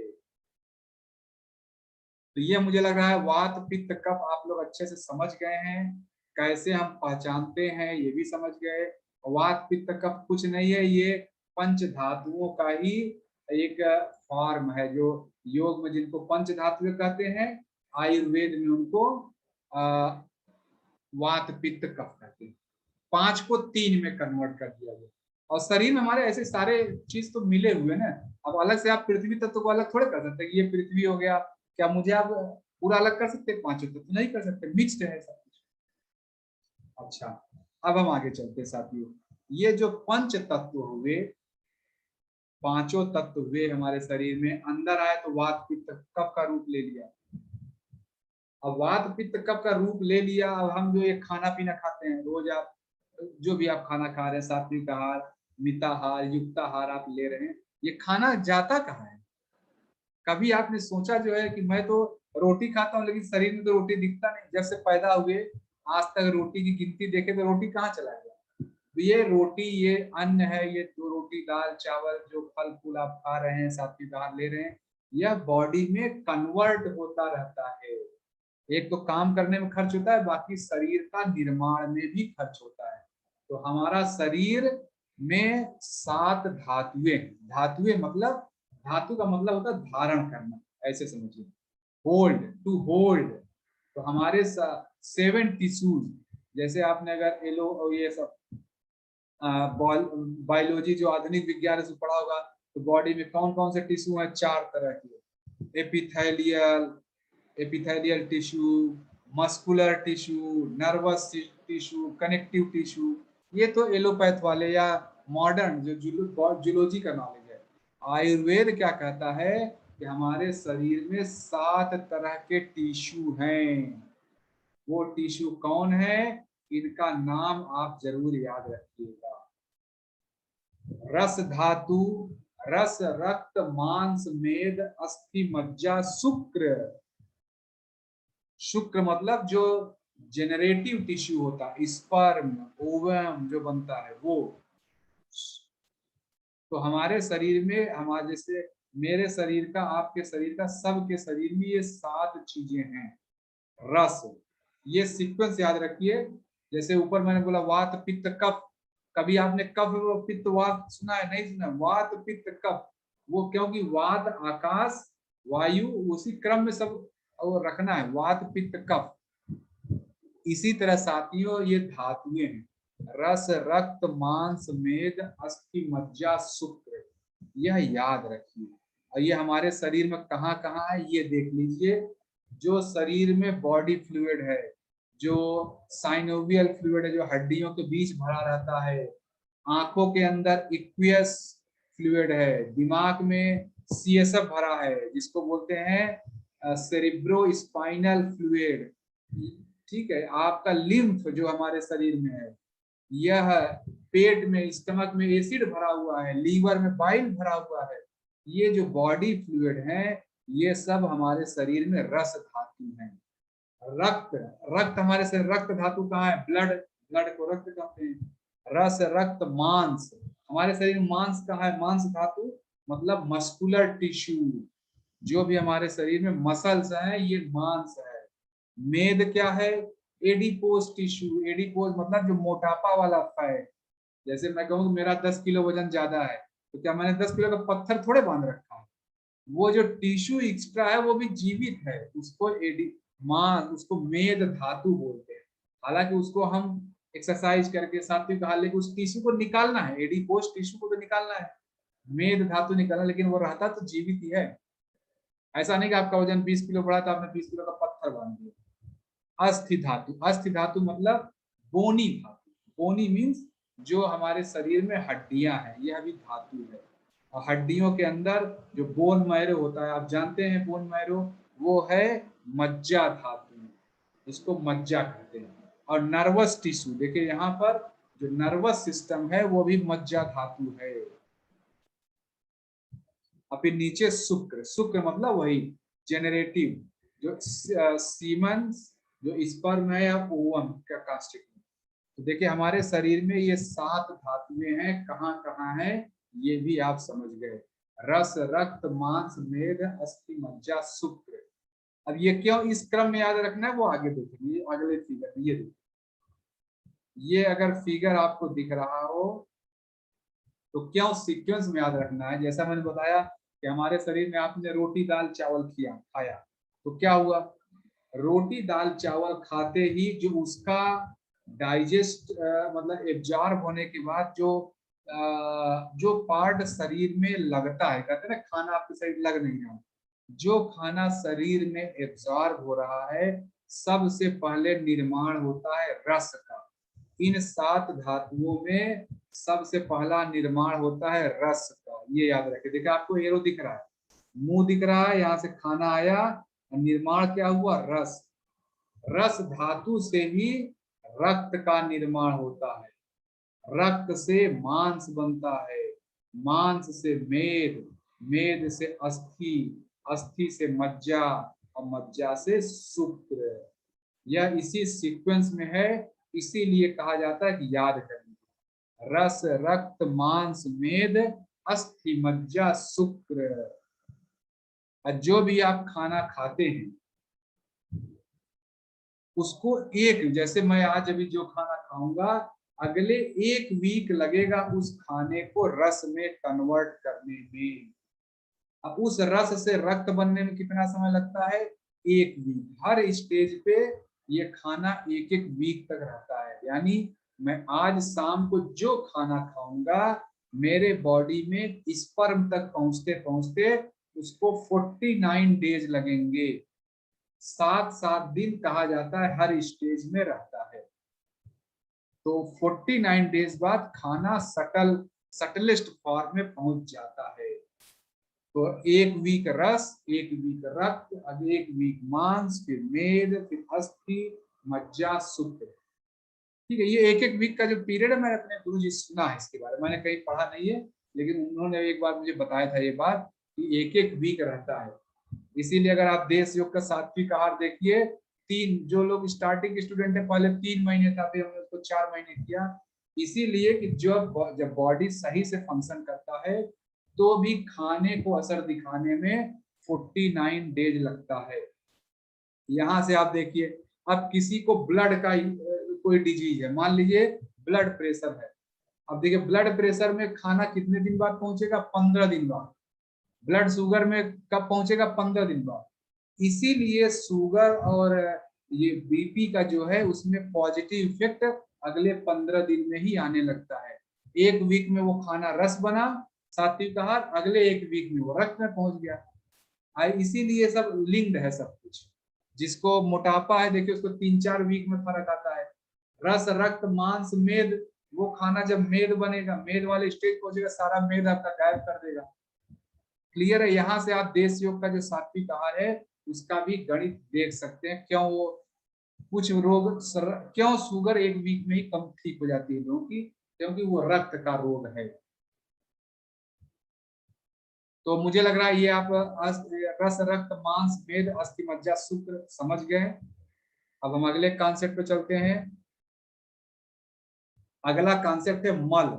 तो ये मुझे लग रहा है वात पित्त कफ आप लोग अच्छे से समझ गए हैं। कैसे हम पहचानते हैं ये भी समझ गए। वात पित्त कफ कुछ नहीं है, ये पंच धातुओं का ही एक फॉर्म है जो योग में जिनको पंच धातु कहते हैं, आयुर्वेद में उनको वात पित्त कफ कहते हैं। 5 को 3 में कन्वर्ट कर दिया गया। और शरीर में हमारे ऐसे सारे चीज तो मिले हुए ना। अब अलग से आप पृथ्वी तत्व को अलग थोड़े कर सकते हैं, ये पृथ्वी हो गया, क्या मुझे आप पूरा अलग कर सकते हैं? पांचों तत्व नहीं कर सकते, मिक्स्ड है सब कुछ। अच्छा, अब हम आगे चलते साथियों। ये जो पंच तत्व हुए, पांचों तत्व हुए हमारे शरीर में, अंदर आए तो वात पित्त कफ का रूप ले लिया। अब वात पित्त कफ का रूप ले लिया। अब हम जो ये खाना पीना खाते हैं रोज, आप जो भी आप खाना खा रहे हैं, सात्विक आहार, मिताहार, युक्ताहार आप ले रहे हैं, ये खाना जाता कहाँ है? कभी आपने सोचा जो है कि मैं तो रोटी खाता हूँ लेकिन शरीर में तो रोटी दिखता नहीं, जब से पैदा हुए आज तक रोटी की गिनती देखे तो रोटी कहाँ चला गया? तो ये रोटी, ये अन्न है, ये दो रोटी दाल चावल जो फल फूल आप खा रहे हैं, सात्विक आहार ले रहे हैं, यह बॉडी में कन्वर्ट होता रहता है। एक तो काम करने में खर्च होता है, बाकी शरीर का निर्माण में भी खर्च होता है। तो हमारा शरीर में 7 धातुएं, धातुएं मतलब, धातु का मतलब होता है धारण करना, ऐसे समझिए, होल्ड, टू होल्ड। तो हमारे 7 टिश्यूज, जैसे आपने अगर एलो ये सब बायोलॉजी जो आधुनिक विज्ञान से पढ़ा होगा, तो बॉडी में कौन कौन से टिश्यू हैं? 4 तरह के, epithelial, epithelial tissue, muscular tissue, nervous tissue, connective tissue. ये तो एलोपैथ वाले या मॉडर्न जो जूलॉजी का नॉलेज है। आयुर्वेद क्या कहता है कि हमारे शरीर में 7 तरह के टिश्यू हैं। वो टिश्यू कौन है? इनका नाम आप जरूर याद रखिएगा। रस धातु, रस, रक्त, मांस, मेद, अस्थि, मज्जा, शुक्र। शुक्र मतलब जो जेनरेटिव टिश्यू होता है, स्पर्म, ओवम जो बनता है वो। तो हमारे शरीर में, हमारे जैसे मेरे शरीर का, आपके शरीर का, सबके शरीर में ये 7 चीजें हैं। रस, ये सीक्वेंस याद रखिए। जैसे ऊपर मैंने बोला वात पित्त कफ, कभी आपने कफ पित्त वात सुना है? नहीं सुना। वात पित्त कफ, वो क्योंकि वात आकाश वायु, उसी क्रम में सब वो रखना है, वात पित्त कफ। इसी तरह साथियों ये धातुएं हैं, रस, रक्त, मांस, मेद, अस्थि, मज्जा, शुक्र। यह याद रखिए। और ये हमारे शरीर में कहाँ कहाँ है ये देख लीजिए। जो शरीर में बॉडी फ्लूइड है, जो साइनोवियल फ्लूइड है, जो हड्डियों के बीच भरा रहता है, आंखों के अंदर इक्वियस फ्लूइड है, दिमाग में सीएसएफ भरा है जिसको बोलते हैं सेरिब्रो स्पाइनल फ्लूइड, ठीक है। आपका लिम्फ जो हमारे शरीर में है, यह पेट में, स्टमक में एसिड भरा हुआ है, लीवर में बाइल भरा हुआ है। ये जो बॉडी फ्लूइड है, ये सब हमारे शरीर में रस धातु हैं। रक्त, रक्त हमारे शरीर, रक्त धातु कहाँ है? ब्लड, ब्लड को रक्त कहते हैं। रस, रक्त, मांस, हमारे शरीर में मांस कहाँ है? मांस धातु मतलब मस्कुलर टिश्यू, जो भी हमारे शरीर में मसल्स हैं ये मांस है। मेद क्या है? एडिपोज टिश्यू, एडिपोज मतलब जो मोटापा वाला फैट। जैसे मैं कहूँ मेरा 10 किलो वजन ज्यादा है, तो क्या मैंने 10 किलो का पत्थर थोड़े बांध रखा है? वो जो टिश्यू एक्स्ट्रा है वो भी जीवित है, उसको उसको मेद धातु बोलते हैं। हालांकि उसको हम एक्सरसाइज करके सात्विक आहार लेके उस टिश्यू को निकालना है, एडिपोज टिश्यू को तो निकालना है, मेद धातु निकालना, लेकिन वो रहता तो जीवित ही है। ऐसा नहीं कि आपका वजन 20 किलो बढ़ा तो आपने 20 किलो का पत्थर बांध दिया। अस्थि धातु, अस्थि धातु मतलब बोनी धातु। बोनी मीन्स जो हमारे शरीर में हड्डियां हैं, यह भी धातु है। और हड्डियों के अंदर जो बोन मैरो होता है, आप जानते हैं बोन मैरो, वो है मज्जा धातु, इसको मज्जा कहते हैं। और नर्वस टिश्यू, देखिए यहाँ पर जो नर्वस सिस्टम है वो भी मज्जा धातु है। और फिर नीचे शुक्र, शुक्र मतलब वही जेनरेटिव, जो सीमन, जो स्पर्म है या ओवम का कांस्टिट्यूएंट। तो देखिए हमारे शरीर में ये 7 धातुएं हैं, कहाँ कहाँ है ये भी आप समझ गए। रस, रक्त, मांस, मेद, अस्थि, मज्जा, शुक्र। अब ये क्यों इस क्रम में याद रखना है वो आगे देखेंगे, अगले फिगर में। ये देखिए, ये अगर फिगर आपको दिख रहा हो तो क्यों सीक्वेंस में याद रखना है? जैसा मैंने बताया कि हमारे शरीर में आपने रोटी दाल चावल खाया, तो क्या हुआ, रोटी दाल चावल खाते ही जो उसका डाइजेस्ट मतलब एब्जॉर्ब होने के बाद जो पार्ट शरीर में लगता है, कहते हैं ना खाना आपके शरीर लग नहीं रहा, जो खाना शरीर में एब्जॉर्ब हो रहा है सबसे पहले निर्माण होता है रस का। इन 7 धातुओं में सबसे पहला निर्माण होता है रस का, ये याद रखें। देखिए आपको एरो दिख रहा है, मुंह दिख रहा है, यहाँ से खाना आया, निर्माण क्या हुआ, रस। रस धातु से ही रक्त का निर्माण होता है, रक्त से मांस बनता है, मांस से मेद, मेद से अस्थि, अस्थि से मज्जा और मज्जा से शुक्र। यह इसी सीक्वेंस में है, इसीलिए कहा जाता है कि याद करें, रस रक्त मांस मेद अस्थि मज्जा शुक्र। जो भी आप खाना खाते हैं उसको एक, जैसे मैं आज अभी जो खाना खाऊंगा अगले 1 वीक लगेगा उस खाने को रस में कन्वर्ट करने में। अब उस रस से रक्त बनने में कितना समय लगता है, 1 वीक। हर स्टेज पे ये खाना 1-1 वीक तक रहता है, यानी मैं आज शाम को जो खाना खाऊंगा मेरे बॉडी में स्पर्म तक पहुंचते पहुंचते उसको 49 डेज लगेंगे। 7-7 दिन कहा जाता है हर स्टेज में रहता है। तो 49 डेज बाद खाना सटलेस्ट फॉर्म में पहुंच जाता है। तो 1 वीक रस, 1 वीक रक्त, अब 1 वीक मांस, फिर मेद, फिर अस्थि मज्जा शुक्र। ठीक है, ये 1-1 वीक का जो पीरियड है, मैंने अपने गुरु जी सुना है इसके बारे में, मैंने कहीं पढ़ा नहीं है, लेकिन उन्होंने एक बार मुझे बताया था ये बात कि 1-1 वीक रहता है। इसीलिए अगर आप देश योग का सात्विक आहार देखिए, 3, जो लोग स्टार्टिंग स्टूडेंट है पहले 3 महीने था, फिर हमने उसको 4 महीने किया, इसीलिए कि जब बॉडी सही से फंक्शन करता है तो भी खाने को असर दिखाने में 49 डेज लगता है। यहां से आप देखिए, अब किसी को ब्लड का कोई डिजीज है, मान लीजिए ब्लड प्रेशर है, अब देखिए ब्लड प्रेशर में खाना कितने दिन बाद पहुंचेगा, 15 दिन बाद। ब्लड शुगर में कब पहुंचेगा, 15 दिन बाद। इसीलिए शुगर और ये बीपी का जो है उसमें पॉजिटिव इफेक्ट अगले 15 दिन में ही आने लगता है। 1 वीक में वो खाना रस बना सात्विक आहार, अगले 1 वीक में वो रक्त में पहुंच गया। इसीलिए सब लिंक्ड है सब कुछ। जिसको मोटापा है देखिए उसको 3-4 वीक में फर्क आता है। रस रक्त मांस मेद, वो खाना जब मेद बनेगा, मेद वाले स्टेज पहुंचेगा, सारा मेद आपका गायब कर देगा। क्लियर है? यहाँ से आप देश योग का जो सात्विक आहार है उसका भी गणित देख सकते हैं, क्यों वो कुछ रोग क्यों शुगर 1 वीक में ही कम ठीक हो जाती है लोगों की, क्योंकि वो रक्त का रोग है। तो मुझे लग रहा है ये आप रस रक्त मांस मेद अस्थि मज्जा शुक्र समझ गए। अब हम अगले कॉन्सेप्ट पे चलते हैं। अगला कॉन्सेप्ट है मल।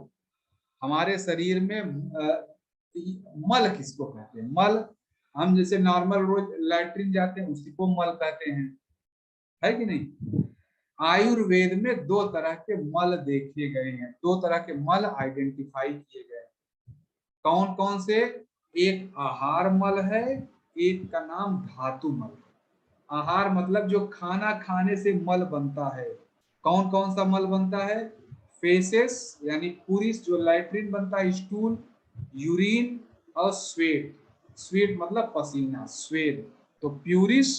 हमारे शरीर में मल किसको कहते हैं? मल, हम जैसे नॉर्मल रोज लैट्रिन जाते हैं उसी को मल कहते हैं, है कि नहीं? आयुर्वेद में 2 तरह के मल देखे गए हैं, 2 तरह के मल आइडेंटिफाई किए गए हैं। कौन कौन से? एक आहार मल है, एक का नाम धातु मल। आहार मतलब जो खाना खाने से मल बनता है। कौन कौन सा मल बनता है? फेसेस यानी पुरिस जो लैट्रिन बनता है, स्टूल, यूरिन और स्वेट। स्वेट मतलब पसीना, स्वेद। तो प्यूरिस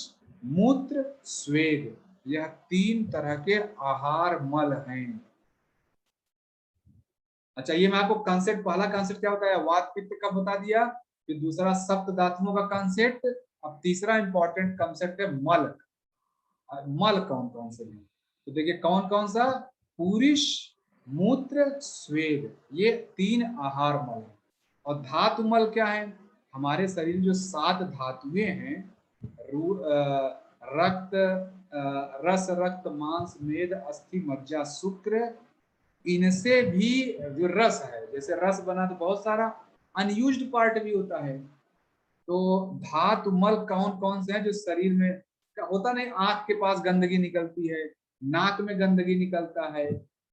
मूत्र, स्वेद, यह 3 तरह के आहार मल हैं। अच्छा, ये मैं आपको कॉन्सेप्ट, पहला कॉन्सेप्ट क्या होता है, वात पित्त का बता दिया, फिर दूसरा सप्त धातुओं का कॉन्सेप्ट, अब तीसरा इंपॉर्टेंट कॉन्सेप्ट है मल। मल कौन कौन से हैं? तो देखिए कौन कौन सा, पुरुष मूत्र स्वेद, ये 3 आहार मल है। और धातु मल क्या है? हमारे शरीर में जो 7 धातुएं हैं, रक्त, रस रक्त मांस मेद अस्थि मज्जा शुक्र, इनसे भी जो रस है, जैसे रस बना तो बहुत सारा अनयूज्ड पार्ट भी होता है। तो धातु मल कौन कौन से हैं जो शरीर में होता नहीं, आंख के पास गंदगी निकलती है, नाक में गंदगी निकलता है,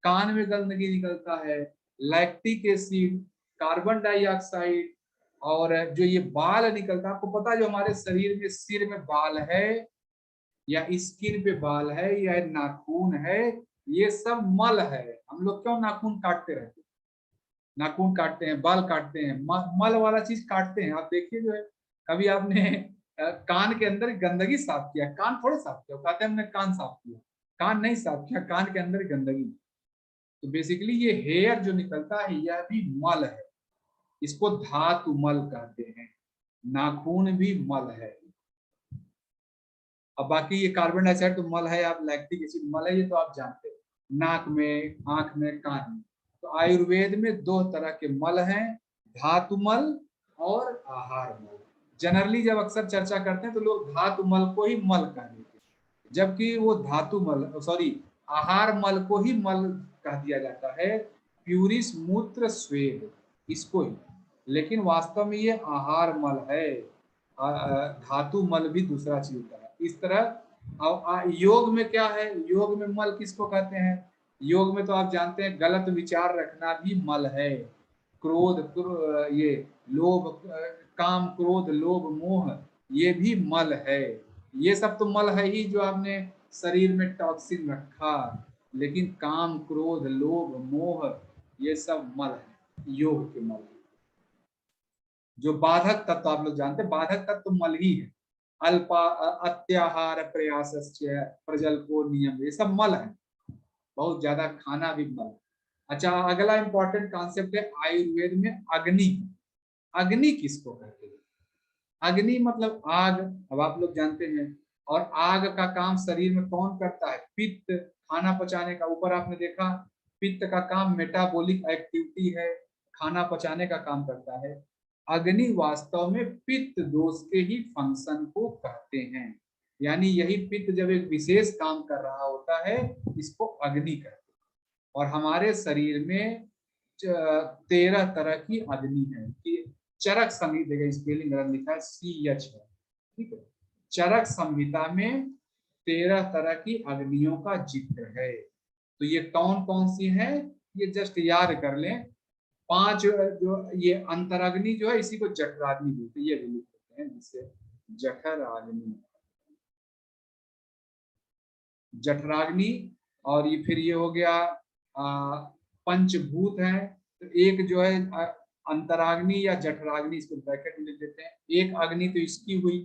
कान में गंदगी निकलता है, लैक्टिक एसिड, कार्बन डाइऑक्साइड, और जो ये बाल निकलता है, आपको पता है जो हमारे शरीर में सिर में बाल है या स्किन पे बाल है या नाखून है, ये सब मल है। हम लोग क्यों नाखून काटते रहते हैं, नाखून काटते हैं, बाल काटते हैं, मल वाला चीज काटते हैं। आप देखिए जो है, कभी आपने कान के अंदर गंदगी साफ किया, कान थोड़े साफ किया, कहते हैं हमने कान साफ किया, कान नहीं साफ किया, कान के अंदर गंदगी। तो बेसिकली ये हेयर जो निकलता है यह भी मल है, इसको धातु मल कहते हैं। नाखून भी मल है। अब बाकी ये कार्बन डाइऑक्साइड तो मल है, आप लैक्टिक एसिड मल है, ये तो आप जानते हैं, नाक में, आंख में, कान में। तो आयुर्वेद में दो तरह के मल हैं, धातु मल और आहार मल। जनरली जब अक्सर चर्चा करते हैं तो लोग धातु मल को ही मल कह देते हैं, जबकि वो धातु मल, सॉरी, आहार मल को ही मल कह दिया जाता है, प्यूरिस मूत्र स्वेद, इसको ही। लेकिन वास्तव में ये आहार मल है, धातु मल भी दूसरा चीज होता है। इस तरह योग में क्या है, योग में मल किसको कहते हैं? योग में तो आप जानते हैं गलत विचार रखना भी मल है, क्रोध, ये लोभ, काम, क्रोध, लोभ, मोह, ये भी मल है। ये सब तो मल है ही जो आपने शरीर में टॉक्सिन रखा, लेकिन काम, क्रोध, लोभ, मोह, ये सब मल है, योग के मल। जो बाधक तत्व आप लोग जानते हैं, बाधक तत्व मल ही है, अल्पा, अत्याहार प्रयास, प्रजल्पो नियम, ये सब मल है, बहुत ज्यादा खाना भी मल। अच्छा, अगला इंपॉर्टेंट कॉन्सेप्ट है आयुर्वेद में अग्नि। अग्नि किसको कहते हैं? अग्नि मतलब आग, अब आप लोग जानते हैं। और आग का काम शरीर में कौन करता है? पित्त, खाना पचाने का। ऊपर आपने देखा पित्त का काम मेटाबॉलिक एक्टिविटी है, खाना पचाने का काम करता है। अग्नि वास्तव में पित्त दोष के ही फंक्शन को कहते हैं, यानी यही पित्त जब एक विशेष काम कर रहा होता है, इसको अग्नि कहते हैं। और हमारे शरीर में 13 तरह की अग्नि है। चरक संहिता, देखिए स्पेलिंग गलत लिखा है, CH है, ठीक है। चरक संहिता में 13 तरह की अग्नियों का जिक्र है। तो ये कौन कौन सी है, ये जस्ट याद कर लें। 5 जो ये अंतराग्नि जो है, इसी को जठराग्नि बोलते हैं, ये भी लिख सकते हैं जिससे जठराग्नि, जठराग्नि। और ये फिर ये हो गया पंचभूत है। तो एक जो है अंतराग्नि या जठराग्नि, इसको ब्रैकेट में लिख देते हैं। एक अग्नि तो इसकी हुई,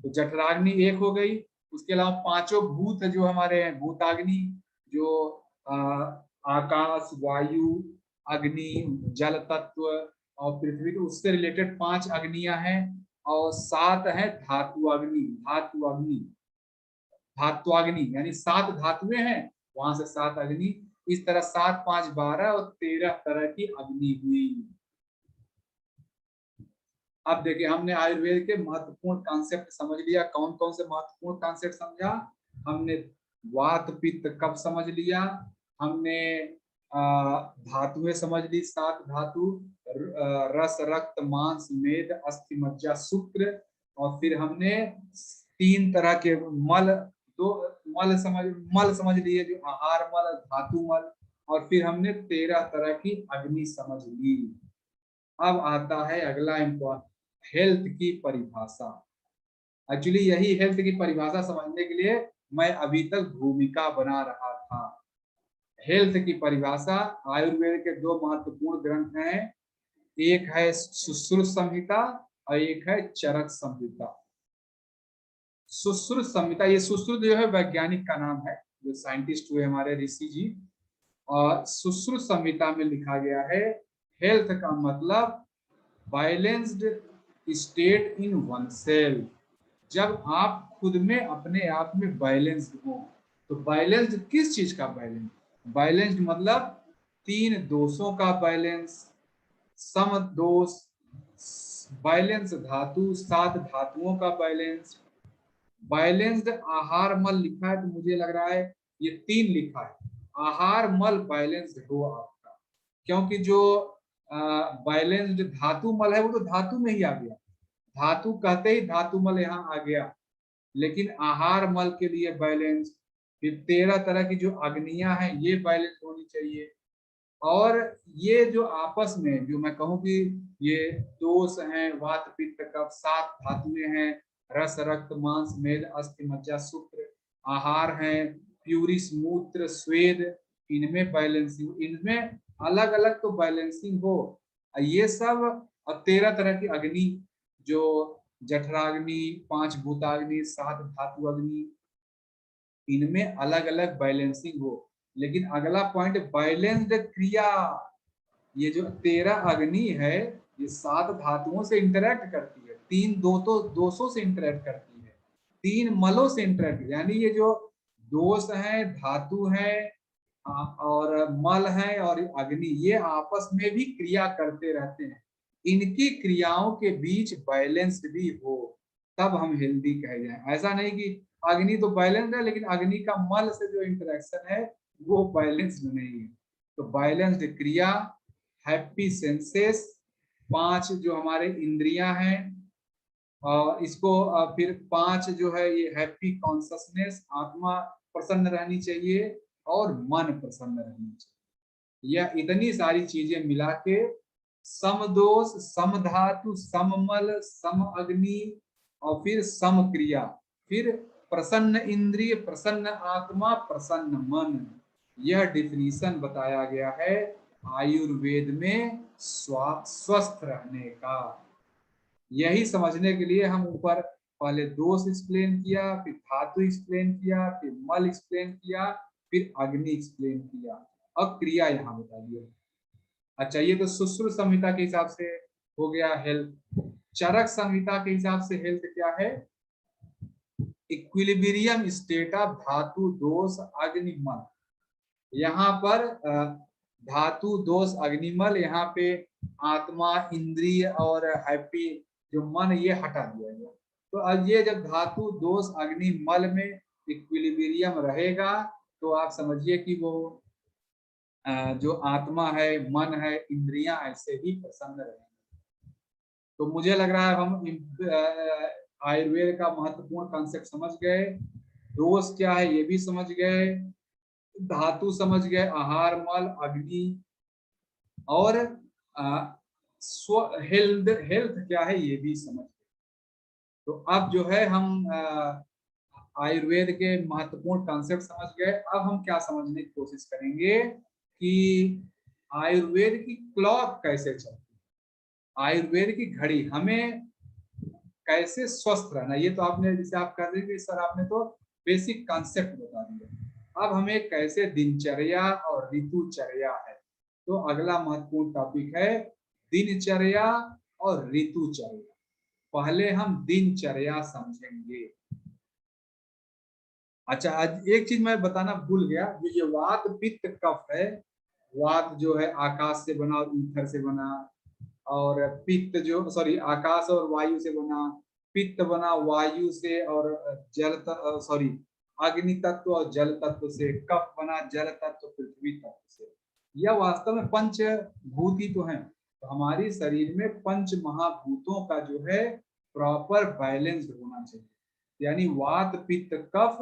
तो जठराग्नि एक हो गई। उसके अलावा 5 भूत जो हमारे हैं, भूताग्नि, जो आकाश, वायु, अग्नि, जल तत्व और पृथ्वी, तो उससे रिलेटेड 5 अग्नियां हैं। और 7 है धातु अग्नि, धातु अग्नि, धात्वाग्नि, यानी 7 धातुएं हैं, वहां से 7 अग्नि। इस तरह 7, 5, 12 और 13 तरह की अग्नि हुई। अब देखिए, हमने आयुर्वेद के महत्वपूर्ण कॉन्सेप्ट समझ लिया। कौन कौन से महत्वपूर्ण कॉन्सेप्ट समझा हमने? वात पित्त कफ समझ लिया हमने, धातुएं समझ ली, 7 धातु, रस, रक्त, मांस, मेद, अस्थि, मज्जा, शुक्र। और फिर हमने 3 तरह के मल, दो मल समझ लिए, जो आहार मल, धातु मल। और फिर हमने 13 तरह की अग्नि समझ ली। अब आता है अगला इम्पोर्टेंट, हेल्थ की परिभाषा। एक्चुअली यही हेल्थ की परिभाषा समझने के लिए मैं अभी तक भूमिका बना रहा था। हेल्थ की परिभाषा, आयुर्वेद के 2 महत्वपूर्ण ग्रंथ हैं, एक है सुश्रुत संहिता और एक है चरक संहिता। सुश्रुत संहिता, ये सुश्रुत जो है वैज्ञानिक का नाम है, जो साइंटिस्ट हुए हमारे ऋषि जी। और सुश्रुत संहिता में लिखा गया है, हेल्थ का मतलब balanced state in one self. जब आप खुद में, अपने आप में बैलेंस्ड हो। तो बैलेंस्ड किस चीज का बैलेंस? बैलेंस्ड मतलब 3 दोषों का बैलेंस, सम दोष, बैलेंस धातु, 7 धातुओं का बैलेंस। बैलेंस्ड आहार मल लिखा है, तो मुझे लग रहा है ये 3 लिखा है, आहार मल बैलेंस्ड हो आपका। क्योंकि जो बैलेंस्ड धातु मल है, वो तो धातु में ही आ गया, धातु कहते ही धातु मल यहाँ आ गया। लेकिन आहार मल के लिए बैलेंस, फिर 13 तरह की जो अग्नियां हैं, ये बैलेंस होनी चाहिए। और ये जो आपस में जो मैं कहूँ कि ये दोष हैं, वात पित्त कफ, 7 धातुएं हैं, रस रक्त मांस मेद अस्थि मज्जा सूत्र, आहार हैं, प्यूरिस मूत्र स्वेद, इनमें बैलेंसिंग, इनमें अलग अलग तो बैलेंसिंग हो, ये सब। अब 13 तरह की अग्नि, जो जठराग्नि, 5 भूताग्नि, 7 धातु अग्नि, इनमें अलग अलग बैलेंसिंग हो। लेकिन अगला पॉइंट, बैलेंस्ड क्रिया। ये जो 13 अग्नि है, ये 7 धातुओं से इंटरेक्ट करती है, 3 दो तो दोषों से इंटरेक्ट करती है, 3 मलों से इंटरेक्ट, यानी ये जो दोष है, धातु है और मल है और अग्नि, ये आपस में भी क्रिया करते रहते हैं। इनकी क्रियाओं के बीच बैलेंस भी हो, तब हम हेल्दी कहे जाए। ऐसा नहीं कि अग्नि तो बैलेंस्ड है लेकिन अग्नि का मल से जो इंटरेक्शन है वो बैलेंस्ड नहीं है। तो बैलेंस्ड क्रिया, हैप्पी सेंसेस, 5 जो हमारे इंद्रियां हैं, और इसको फिर 5 जो है ये हैप्पी कॉन्शसनेस, आत्मा प्रसन्न रहनी चाहिए और मन प्रसन्न रहनी चाहिए। यह इतनी सारी चीजें मिला के समदोष, समधातु, सममल, सम अग्नि और फिर सम क्रिया, फिर प्रसन्न इंद्रिय, प्रसन्न आत्मा, प्रसन्न मन, यह डिफिनीशन बताया गया है आयुर्वेद में स्वस्थ रहने का। यही समझने के लिए हम ऊपर पहले दोष एक्सप्लेन किया, फिर धातु एक्सप्लेन किया, फिर मल एक्सप्लेन किया, फिर अग्नि एक्सप्लेन किया, अब क्रिया यहाँ बता दिया। अच्छा, ये तो सुश्रुत संहिता के हिसाब से हो गया हेल्थ। चरक संहिता के हिसाब से हेल्थ क्या है? इक्विलिब्रियम स्टेट ऑफ धातु दोष अग्निमल। यहाँ पर धातु दोष अग्निमल, यहाँ पे आत्मा, इंद्रिय और हैप्पी जो मन, ये हटा दिया गया। तो अब ये जब धातु दोष अग्निमल में इक्विलिब्रियम रहेगा तो आप समझिए कि वो जो आत्मा है, मन है, इंद्रियां ऐसे ही प्रसन्न रहेंगे। तो मुझे लग रहा है हम आयुर्वेद का महत्वपूर्ण कॉन्सेप्ट समझ गए। दोष क्या है ये भी समझ गए, धातु समझ गए, आहार, मल, अग्नि, और हेल्थ, हेल्थ क्या है ये भी समझ गए। तो अब जो है हम आयुर्वेद के महत्वपूर्ण कॉन्सेप्ट समझ गए। अब हम क्या समझने की कोशिश करेंगे कि आयुर्वेद की क्लॉक कैसे चलती है, आयुर्वेद की घड़ी हमें कैसे स्वस्थ रहना। ये तो आपने, जैसे आप कर रहे थे सर, आपने तो बेसिक कॉन्सेप्ट बता दिया। अब हमें कैसे दिनचर्या और ऋतुचर्या है, तो अगला महत्वपूर्ण टॉपिक है दिनचर्या और ऋतुचर्या। पहले हम दिनचर्या समझेंगे। अच्छा, आज एक चीज मैं बताना भूल गया, ये वात पित्त कफ है। वात जो है आकाश से बना और ईथर से बना, और पित्त जो, सॉरी, आकाश और वायु से बना, पित्त बना वायु से और जल, सॉरी, अग्नि तत्व और जल तत्व से, कफ बना जल तत्व पृथ्वी तत्व से। यह वास्तव में पंच भूति तो है। तो हमारी शरीर में पंच महाभूतों का जो है प्रॉपर बैलेंस होना चाहिए, यानी वात पित्त कफ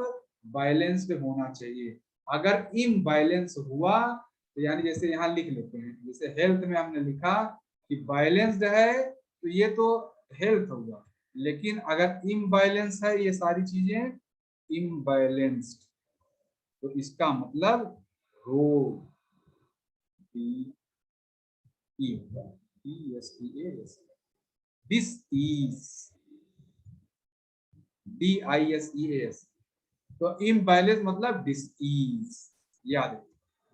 बैलेंस्ड होना चाहिए। अगर इम्बैलेंस हुआ तो यानी जैसे यहाँ लिख लेते हैं, जैसे हेल्थ में हमने लिखा कि बैलेंस्ड है तो ये तो हेल्थ हुआ, लेकिन अगर इम्बैलेंस है ये सारी चीजें, इम्बैलेंस्ड, तो इसका मतलब रोग, DISEAS। तो इम्बैलेंस मतलब डिसीज, याद है,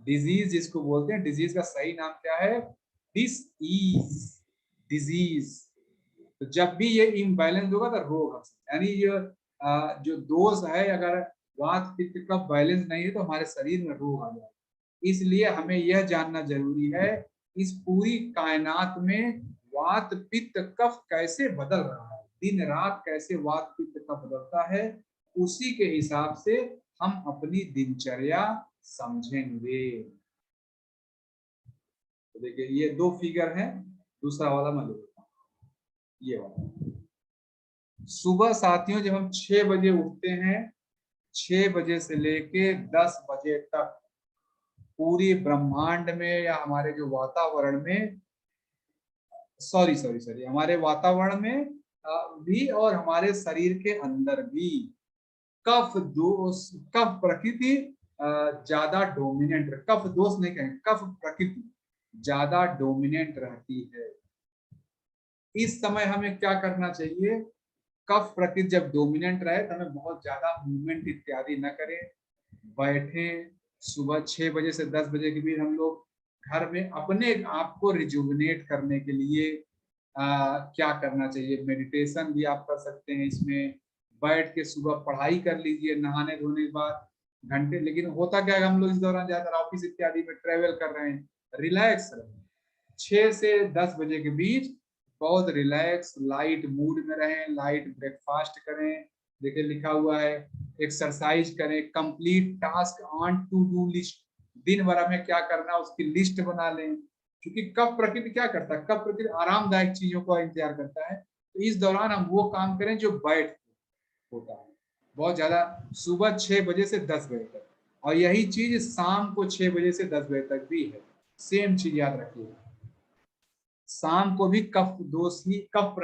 डिजीज जिसको बोलते हैं, डिजीज का सही नाम क्या है? Disease, disease. तो जब भी ये इम्बैलेंस होगा तो रोग, यानी ये जो दोष है, अगर वात पित्त का बैलेंस नहीं है तो हमारे शरीर में रोग आ जाएगा। इसलिए हमें यह जानना जरूरी है इस पूरी कायनात में वात पित्त कफ कैसे बदल रहा है, दिन रात कैसे वात पित्त कफ बदलता है, उसी के हिसाब से हम अपनी दिनचर्या समझेंगे। तो देखिए ये 2 फिगर हैं, दूसरा वाला मैं लेता हूँ, ये वाला। सुबह साथियों जब हम 6 बजे उठते हैं, 6 बजे से लेके 10 बजे तक पूरी ब्रह्मांड में या हमारे जो वातावरण में, सॉरी हमारे वातावरण में भी और हमारे शरीर के अंदर भी कफ दोष, कफ प्रकृति ज्यादा डोमिनेंट, कफ दोष नहीं कहेंगे, कफ प्रकृति ज्यादा डोमिनेंट रहती है। इस समय हमें क्या करना चाहिए? कफ प्रकृति जब डोमिनेंट रहे तो हमें बहुत ज्यादा मूवमेंट इत्यादि न करें, बैठे। सुबह 6 बजे से 10 बजे के बीच हम लोग घर में अपने आप को रिजुविनेट करने के लिए क्या करना चाहिए? मेडिटेशन भी आप कर सकते हैं इसमें, बैठ के सुबह पढ़ाई कर लीजिए नहाने धोने के बाद घंटे। लेकिन होता क्या है, हम लोग इस दौरान ज्यादातर ऑफिस इत्यादि में ट्रेवल कर रहे हैं, रिलैक्स रहें। 6 से 10 बजे के बीच बहुत रिलैक्स लाइट मूड में रहें, लाइट ब्रेकफास्ट करें, देखिए लिखा हुआ है एक्सरसाइज करें, complete task on to do list, दिन भर हमें क्या करना उसकी लिस्ट बना लें। क्योंकि कफ प्रकृति क्या करता है, कफ प्रकृति आरामदायक चीजों का इंतजार करता है, तो इस दौरान हम वो काम करें जो बैठ होता है बहुत ज्यादा, सुबह 6 बजे से 10 बजे तक, और यही चीज शाम को 6 बजे से 10 बजे तक भी है। सेम चीज याद रखिएगा, शाम को भी कफ दोष ही कफ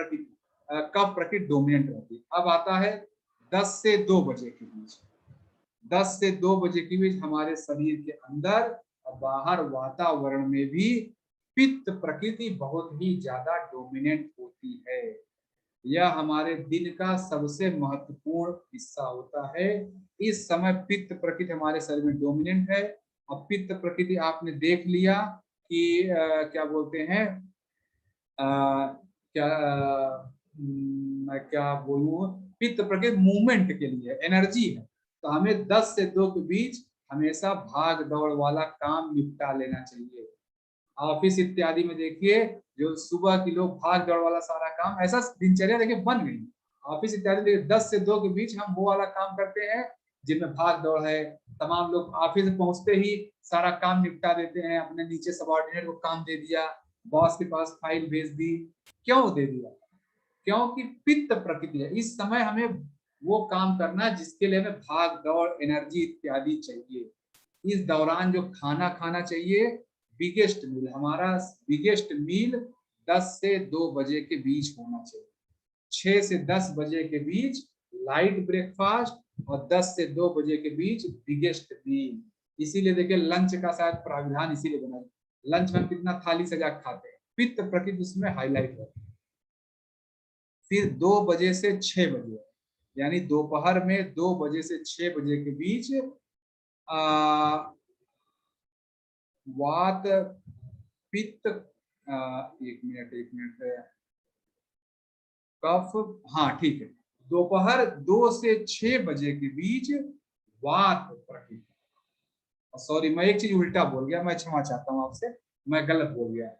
प्रकृति डोमिनेंट रहती है। अब आता है 10 से 2 बजे के बीच, 10 से 2 बजे के बीच हमारे शरीर के अंदर और बाहर वातावरण में भी पित्त प्रकृति बहुत ही ज्यादा डोमिनेंट होती है। यह हमारे दिन का सबसे महत्वपूर्ण हिस्सा होता है। इस समय पित्त प्रकृति हमारे शरीर में डोमिनेंट है। अब पित्त प्रकृति आपने देख लिया कि क्या बोलते हैं, मैं क्या बोलूं, पित्त प्रकृति मूवमेंट के लिए एनर्जी है, तो हमें 10 से 2 के बीच हमेशा भाग दौड़ वाला काम निपटा लेना चाहिए। ऑफिस इत्यादि में देखिए जो सुबह की लोग भाग दौड़ वाला सारा काम, ऐसा दिनचर्या देखिए बन गई ऑफिस इत्यादि, देखिए 10 से 2 के बीच हम वो वाला काम करते हैं जिनमें भाग दौड़ है। तमाम लोग ऑफिस पहुंचते ही सारा काम निपटा देते हैं, अपने नीचे सबऑर्डिनेट को काम दे दिया, बॉस के पास फाइल भेज दी। क्यों दे दिया? क्योंकि पित्त प्रकृति है, इस समय हमें वो काम करना जिसके लिए हमें भाग दौड़ एनर्जी इत्यादि चाहिए। इस दौरान जो खाना खाना चाहिए, बिगेस्ट मील, हमारा बिगेस्ट मील 10 से 2 बजे के बीच होना चाहिए। 6 से 10 बजे के बीच लाइट ब्रेकफास्ट और 10 से 2 बजे के बीच बिगेस्ट मील। इसीलिए देखिए लंच का शायद प्राविधान इसीलिए बना, लंच में कितना थाली सजा खाते हैं, पित्त प्रकृति उसमें हाईलाइट है। फिर 2 बजे से 6 बजे, यानी दोपहर में 2 बजे से 6 बजे के बीच वात पित्त, एक मिनट कफ, हाँ ठीक है, दोपहर 2 से 6 बजे के बीच वात प्रकृति, सॉरी मैं एक चीज उल्टा बोल गया, मैं क्षमा चाहता हूँ आपसे, मैं गलत बोल गया।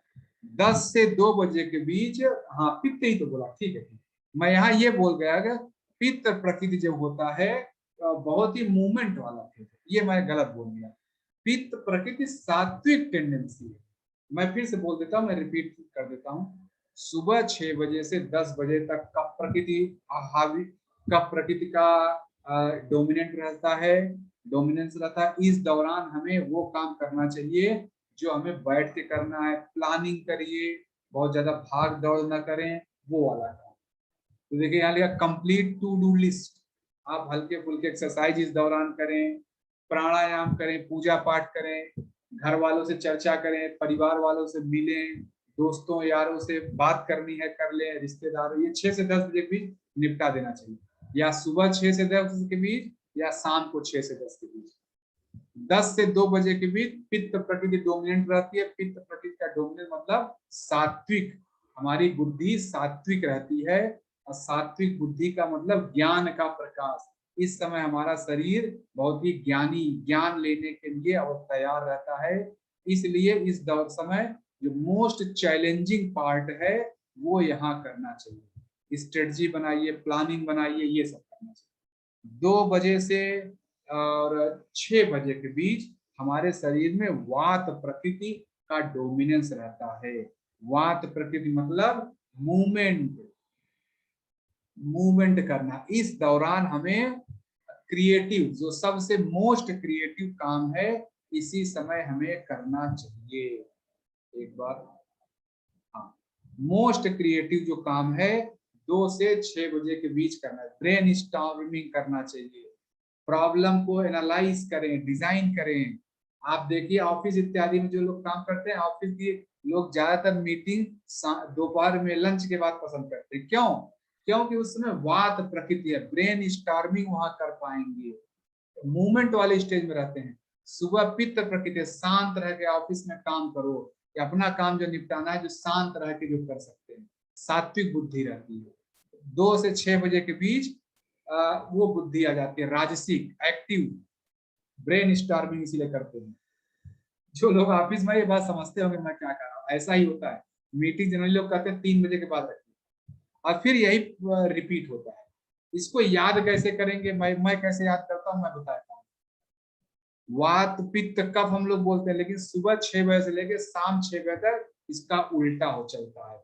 10 से 2 बजे के बीच, हाँ पित्त ही तो बोला, ठीक है, मैं यहाँ ये बोल गया कि पित्त प्रकृति जब होता है बहुत ही मूवमेंट वाला है, ये मैं गलत बोल गया। पित्त प्रकृति सात्विक टेंडेंसी है। मैं फिर से बोल देता हूँ, मैं रिपीट कर देता हूँ, सुबह 6 बजे से 10 बजे तक कफ प्रकृति हावी, कफ प्रकृति का डोमिनेंट रहता है, डोमिनेंस रहता है। इस दौरान हमें वो काम करना चाहिए जो हमें बैठ के करना है, प्लानिंग करिए, बहुत ज्यादा भाग दौड़ ना करें, वो वाला काम। तो देखिए यहाँ लिखा कंप्लीट टू डू लिस्ट, आप हल्के फुल्के एक्सरसाइज इस दौरान करें, प्राणायाम करें, पूजा पाठ करें, घर वालों से चर्चा करें, परिवार वालों से मिलें, दोस्तों यारों से बात करनी है कर लें, रिश्तेदारों, ये 6 से 10 बजे के बीच निपटा देना चाहिए, या सुबह 6 से 10 के बीच या शाम को 6 से 10 के बीच। 10 से 2 बजे के बीच पित्त प्रकृति डोमिनेंट रहती है। पित्त प्रकृति का डोमिनेंट मतलब सात्विक, हमारी बुद्धि सात्विक रहती है, और सात्विक बुद्धि का मतलब ज्ञान का प्रकाश। इस समय हमारा शरीर बहुत ही ज्ञानी, ज्ञान लेने के लिए और तैयार रहता है। इसलिए इस दौर समय जो मोस्ट चैलेंजिंग पार्ट है वो यहाँ करना चाहिए, स्ट्रेटजी बनाइए, प्लानिंग बनाइए, ये सब करना चाहिए। 2 बजे से और 6 बजे के बीच हमारे शरीर में वात प्रकृति का डोमिनेंस रहता है। वात प्रकृति मतलब मूवमेंट, मूवमेंट करना। इस दौरान हमें क्रिएटिव, जो सबसे मोस्ट क्रिएटिव काम है इसी समय हमें करना चाहिए। एक बार, हाँ, मोस्ट क्रिएटिव जो काम है 2 से 6 बजे के बीच करना है। ब्रेन स्टॉर्मिंग करना चाहिए, प्रॉब्लम को एनालाइज करें, डिजाइन करें। आप देखिए ऑफिस इत्यादि में जो लोग काम करते हैं, ऑफिस की लोग ज्यादातर मीटिंग दोपहर में लंच के बाद पसंद करते हैं। क्यों? क्योंकि उस समय वात प्रकृति है, ब्रेन स्टॉर्मिंग वहां कर पाएंगे, मूवमेंट वाले स्टेज में रहते हैं। सुबह पित्त प्रकृति, शांत रह के ऑफिस में काम करो, या अपना काम जो निपटाना है जो शांत रह के जो कर सकते हैं, सात्विक बुद्धि रहती है। 2 से 6 बजे के बीच वो बुद्धि आ जाती है, राजसिक एक्टिव, ब्रेन स्टॉर्मिंग इसीलिए करते हैं। जो लोग ऑफिस में ये बात समझते होंगे मैं क्या कर रहा हूँ, ऐसा ही होता है। मीटिंग जनरली लोग कहते हैं 3 बजे के बाद रखिए, और फिर यही रिपीट होता है। इसको याद कैसे करेंगे, मैं कैसे याद करता हूँ मैं बताता हूँ। वात पित्त कफ हम लोग बोलते हैं, लेकिन सुबह 6 बजे से लेकर शाम 6 बजे तक इसका उल्टा हो चलता है।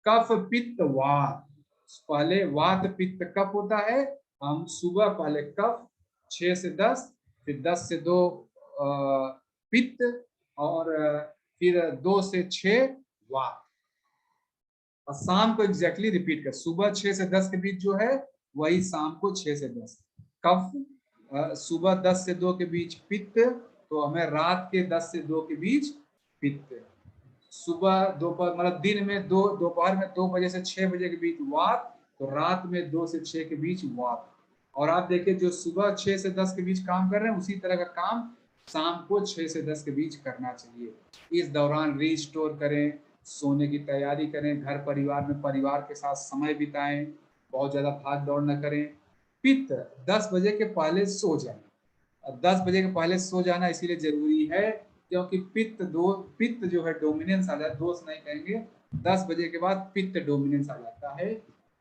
कफ पित्त वात, पहले वात पित्त कफ होता है। हम सुबह पहले कफ 6 से 10, फिर 10 से 2 पित्त, और फिर 2 से 6 वात, और शाम को एग्जैक्टली रिपीट कर। सुबह 6 से 10 के बीच जो है वही शाम को 6 से 10 कफ, सुबह 10 से 2 के बीच पित्त, तो हमें रात के 10 से 2 के बीच पित्त। सुबह दोपहर मतलब दिन में दोपहर में 2 बजे से 6 बजे के बीच वात, तो रात में 2 से 6 के बीच वात। और आप देखिए जो सुबह 6 से 10 के बीच काम कर रहे हैं, उसी तरह का काम शाम को 6 से 10 के बीच करना चाहिए। इस दौरान रिस्टोर करें, सोने की तैयारी करें, घर परिवार में परिवार के साथ समय बिताएं, बहुत ज्यादा भाग दौड़ न करें। पित्त 10 बजे के पहले सो जाए। 10 बजे के पहले सो जाना इसीलिए जरूरी है क्योंकि पित्त जो है डोमिनेंस आ जाता है, दोष नहीं कहेंगे, 10 बजे के बाद पित्त डोमिनेंस आ जाता है।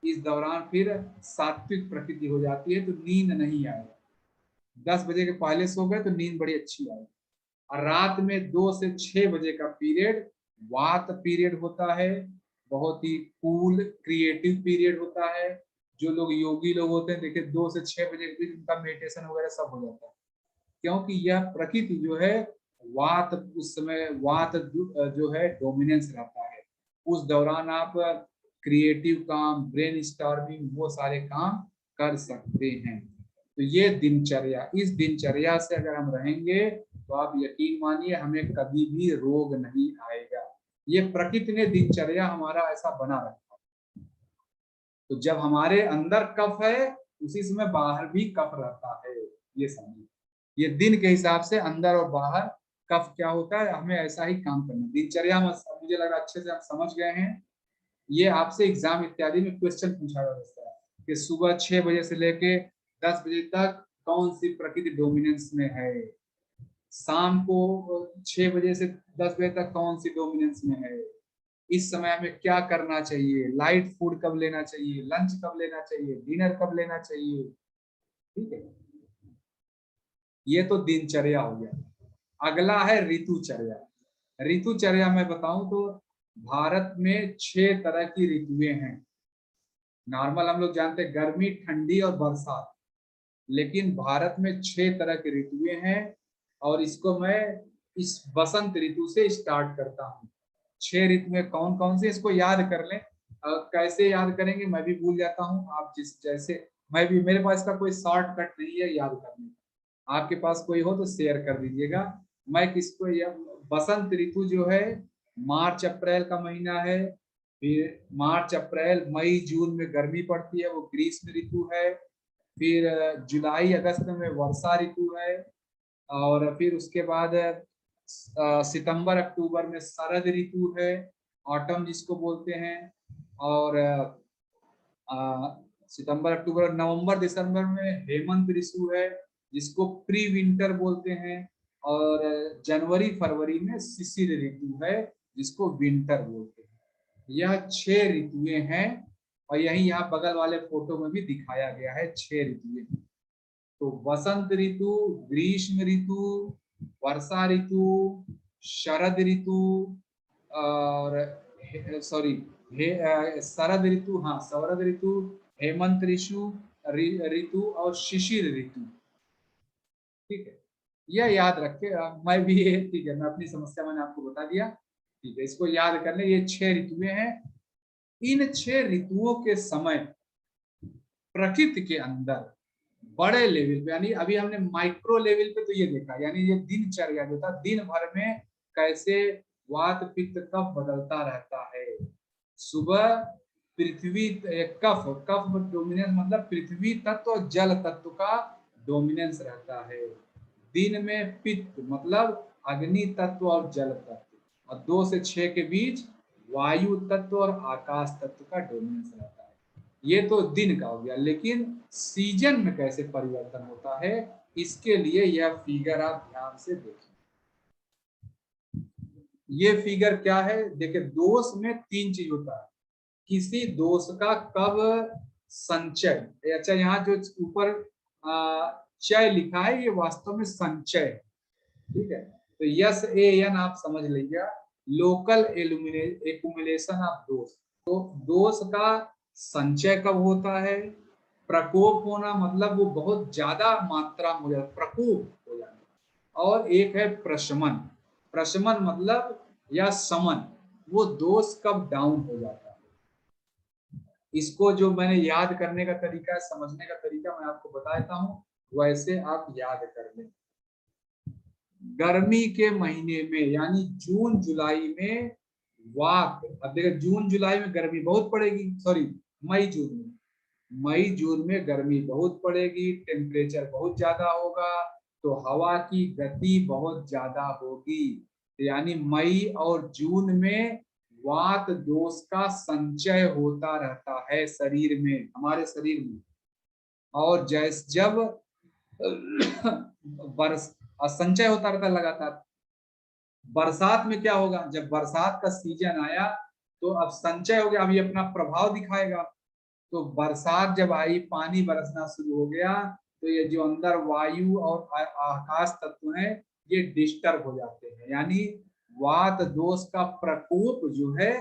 इस दौरान फिर सात्विक प्रकृति हो जाती है, तो नींद नहीं आएगी। 10 बजे के पहले सो गए तो नींद बड़ी अच्छी आएगी। और रात में 2 से 6 बजे का पीरियड वात पीरियड होता है, बहुत ही कूल क्रिएटिव पीरियड होता है। जो लोग योगी लोग होते हैं, देखिए 2 से 6 बजे के बीच उनका मेडिटेशन वगैरह सब हो जाता है, क्योंकि यह प्रकृति जो है वात, उस समय वात जो है डोमिनेंस रहता है। उस दौरान आप क्रिएटिव काम, ब्रेन स्टॉर्मिंग, वो सारे काम कर सकते हैं। तो ये दिनचर्या, इस दिनचर्या से अगर हम रहेंगे तो आप यकीन मानिए हमें कभी भी रोग नहीं आएगा। ये प्रकृति ने दिनचर्या हमारा ऐसा बना रखा है। तो जब हमारे अंदर कफ है, उसी समय बाहर भी कफ रहता है, ये समझिए। ये दिन के हिसाब से अंदर और बाहर कफ क्या होता है, हमें ऐसा ही काम करना। दिनचर्या में मुझे लगा अच्छे से आप समझ गए हैं। ये आपसे एग्जाम इत्यादि में क्वेश्चन पूछा जा सकता है कि सुबह 6 बजे से लेके 10 बजे तक कौन सी प्रकृति डोमिनेंस में है, शाम को 6 बजे से 10 बजे तक कौन सी डोमिनेंस में है, इस समय हमें क्या करना चाहिए, लाइट फूड कब लेना चाहिए, लंच कब लेना चाहिए, डिनर कब लेना चाहिए। ठीक है, ये तो दिनचर्या हो गया। अगला है ऋतुचर्या। ऋतुचर्या में बताऊं तो भारत में 6 तरह की ऋतुएं हैं। नॉर्मल हम लोग जानते हैं गर्मी, ठंडी और बरसात, लेकिन भारत में 6 तरह की ऋतुएं हैं। और इसको मैं इस बसंत ऋतु से स्टार्ट करता हूँ। 6 ऋतुएं कौन कौन सी, इसको याद कर लें। कैसे याद करेंगे मैं भी भूल जाता हूँ, आप जिस जैसे, मैं भी, मेरे पास का कोई शॉर्टकट नहीं है याद करने का। आपके पास कोई हो तो शेयर कर दीजिएगा। मैं किसको, बसंत ऋतु जो है मार्च अप्रैल का महीना है। फिर मार्च अप्रैल मई जून में गर्मी पड़ती है, वो ग्रीष्म ऋतु है। फिर जुलाई अगस्त में वर्षा ऋतु है। और फिर उसके बाद सितंबर अक्टूबर में शरद ऋतु है, ऑटम जिसको बोलते हैं। और सितंबर अक्टूबर नवंबर दिसंबर में हेमंत ऋतु है, जिसको प्री विंटर बोलते हैं। और जनवरी फरवरी में शिशिर ऋतु है, जिसको विंटर बोलते हैं। यह 6 ऋतुएं हैं, और यही यहाँ बगल वाले फोटो में भी दिखाया गया है 6 ऋतुएं। तो वसंत ऋतु, ग्रीष्म ऋतु, वर्षा ऋतु, शरद ऋतु, और सॉरी शरद ऋतु, हाँ शरद ऋतु, हेमंत ऋतु, ऋतु और शिशिर ऋतु। ठीक है, यह याद रखे। मैं भी ये, ठीक है, मैं अपनी समस्या मैंने आपको बता दिया, ठीक है, इसको याद कर ले। ये 6 ऋतुएं हैं। इन 6 ऋतुओं के समय प्रकृति के अंदर बड़े लेवल पे, यानी अभी हमने माइक्रो लेवल पे तो ये देखा, यानी ये दिनचर्या जो था दिन भर में कैसे वात पित्त कफ बदलता रहता है। सुबह पृथ्वी कफ, कफ डोमिनेंस मतलब पृथ्वी तत्व और जल तत्व का डोमिनेंस रहता है। दिन में पित्त मतलब अग्नि तत्व और जल तत्व, और 2 से 6 के बीच वायु तत्व और आकाश तत्व का डोमिनेंस रहता है। ये तो दिन का हो गया, लेकिन सीजन में कैसे परिवर्तन होता है, इसके लिए यह फिगर आप ध्यान से देखें। ये फिगर क्या है, देखिए, दोष में 3 चीज होता है। किसी दोष का कब संचय, अच्छा यहाँ जो ऊपर चय लिखा है ये वास्तव में संचय, ठीक है। तो यस ए एन आप समझ लीजिए, लोकल एक्यूमुलेशन ऑफ दोष। तो दोष का संचय कब होता है, प्रकोप होना मतलब वो बहुत ज्यादा मात्रा में हो जाता, प्रकोप हो जाना। और एक है प्रशमन, प्रशमन मतलब या समन, वो दोष कब डाउन हो जाता है। इसको जो मैंने याद करने का तरीका, समझने का तरीका मैं आपको बता देता हूँ, वैसे आप याद कर लें। गर्मी के महीने में यानी जून जुलाई में वात, अब देखिए जून जुलाई में गर्मी बहुत पड़ेगी, सॉरी मई जून में, मई जून में गर्मी बहुत पड़ेगी, टेम्परेचर बहुत ज्यादा होगा, तो हवा की गति बहुत ज्यादा होगी। यानी मई और जून में वात दोष का संचय होता रहता है शरीर में, हमारे शरीर में। और जब बरस संचय होता रहता लगातार। बरसात में क्या होगा, जब बरसात का सीजन आया तो अब संचय हो गया, अभी अपना प्रभाव दिखाएगा। तो बरसात जब आई, पानी बरसना शुरू हो गया, तो ये जो अंदर वायु और आकाश तत्व है ये डिस्टर्ब हो जाते हैं। यानी वात दोष का प्रकोप जो है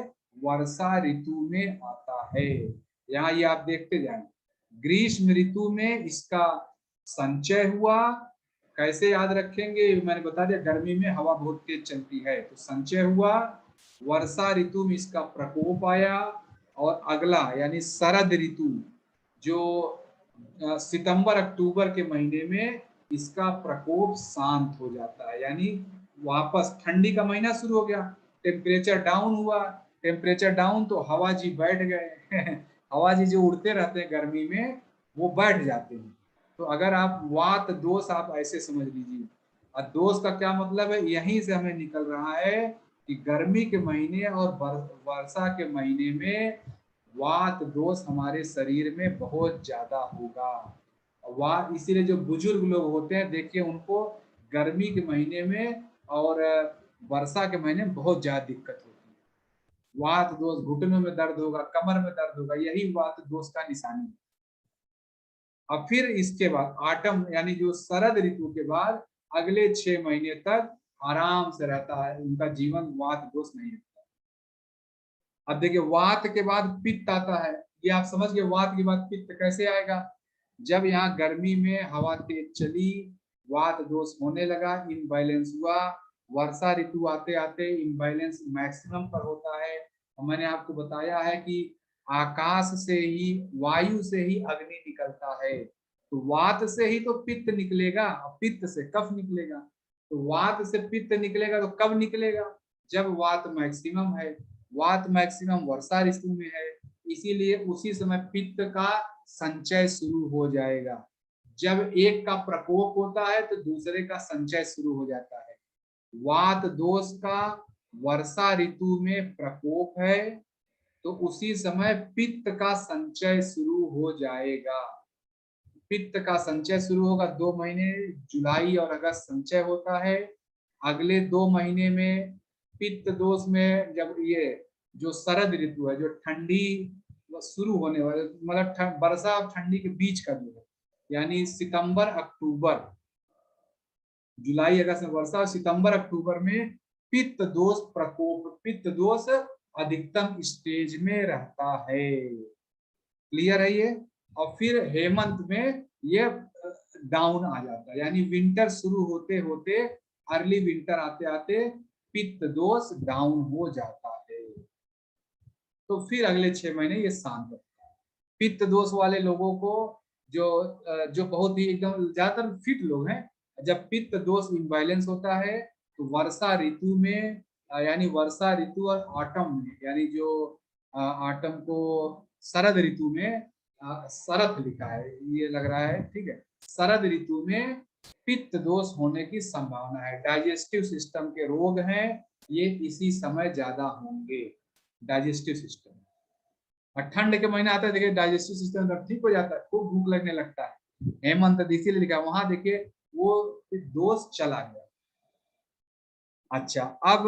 वर्षा ऋतु में आता है। यहाँ ये आप देखते जाएं, ग्रीष्म ऋतु में इसका संचय हुआ। कैसे याद रखेंगे, मैंने बता दिया, गर्मी में हवा बहुत तेज चलती है तो संचय हुआ। वर्षा ऋतु में इसका प्रकोप आया, और अगला यानी शरद ऋतु जो सितंबर अक्टूबर के महीने में इसका प्रकोप शांत हो जाता है। यानी वापस ठंडी का महीना शुरू हो गया, टेम्परेचर डाउन हुआ, टेम्परेचर डाउन तो हवा जी बैठ गए हवा जी जो उड़ते रहते हैं गर्मी में वो बैठ जाते हैं। तो अगर आप वात दोष आप ऐसे समझ लीजिए, और दोष का क्या मतलब है, यहीं से हमें निकल रहा है कि गर्मी के महीने और वर्षा के महीने में वात दोष हमारे शरीर में बहुत ज्यादा होगा। वात इसीलिए जो बुजुर्ग लोग होते हैं देखिए, उनको गर्मी के महीने में और वर्षा के महीने में बहुत ज्यादा दिक्कत होती है। वात दोष, घुटनों में दर्द होगा, कमर में दर्द होगा, यही वात दोष का निशानी है। अब फिर इसके बाद आटम यानी जो शरद ऋतु के बाद अगले 6 महीने तक आराम से रहता है, उनका जीवन वात दोष नहीं रहता। अब देखिए वात के बाद पित्त आता है, ये आप समझ गए, वात के बाद पित्त कैसे आएगा। जब यहाँ गर्मी में हवा तेज चली, वात दोष होने लगा, इनबैलेंस हुआ। वर्षा ऋतु आते आते इनबैलेंस मैक्सिमम पर होता है। और मैंने आपको बताया है कि आकाश से ही, वायु से ही अग्नि निकलता है, तो वात से ही तो पित्त निकलेगा, पित्त से कफ निकलेगा। तो वात से पित्त निकलेगा तो कब निकलेगा, जब वात मैक्सिमम है। वात मैक्सिमम वर्षा ऋतु में है, इसीलिए उसी समय पित्त का संचय शुरू हो जाएगा। जब एक का प्रकोप होता है तो दूसरे का संचय शुरू हो जाता है। वात दोष का वर्षा ऋतु में प्रकोप है तो उसी समय पित्त का संचय शुरू हो जाएगा। पित्त का संचय शुरू होगा, 2 महीने जुलाई और अगस्त संचय होता है। अगले 2 महीने में पित्त दोष में, जब ये जो शरद ऋतु है, जो ठंडी शुरू होने वाले, मतलब वर्षा और ठंडी के बीच का जो है, यानी सितंबर अक्टूबर, जुलाई अगस्त में वर्षा और सितंबर अक्टूबर में पित्त दोष प्रकोप, पित्त दोष अधिकतम स्टेज में रहता है। क्लियर है ये। और फिर हेमंत में ये डाउन आ जाता है, यानी विंटर शुरू होते होते, अर्ली विंटर आते आते पित्त दोष डाउन हो जाता है। तो फिर अगले 6 महीने ये शांत रहता है। पित्त दोष वाले लोगों को जो बहुत ही एकदम ज्यादातर फिट लोग हैं, जब पित्त दोष इम्बैलेंस होता है तो वर्षा ऋतु में यानी वर्षा ऋतु और ऑटम में, यानी जो ऑटम को शरद ऋतु में, शरद लिखा है ये लग रहा है, ठीक है, शरद ऋतु में पित्त दोष होने की संभावना है। डाइजेस्टिव सिस्टम के रोग हैं ये इसी समय ज्यादा होंगे, डाइजेस्टिव सिस्टम। और ठंड के महीने आता है, देखिए डाइजेस्टिव सिस्टम ठीक हो जाता है, खूब भूख लगने लगता है। हेमंत इसीलिए लिखा वहां, देखिए वो दोष चला गया। अच्छा, अब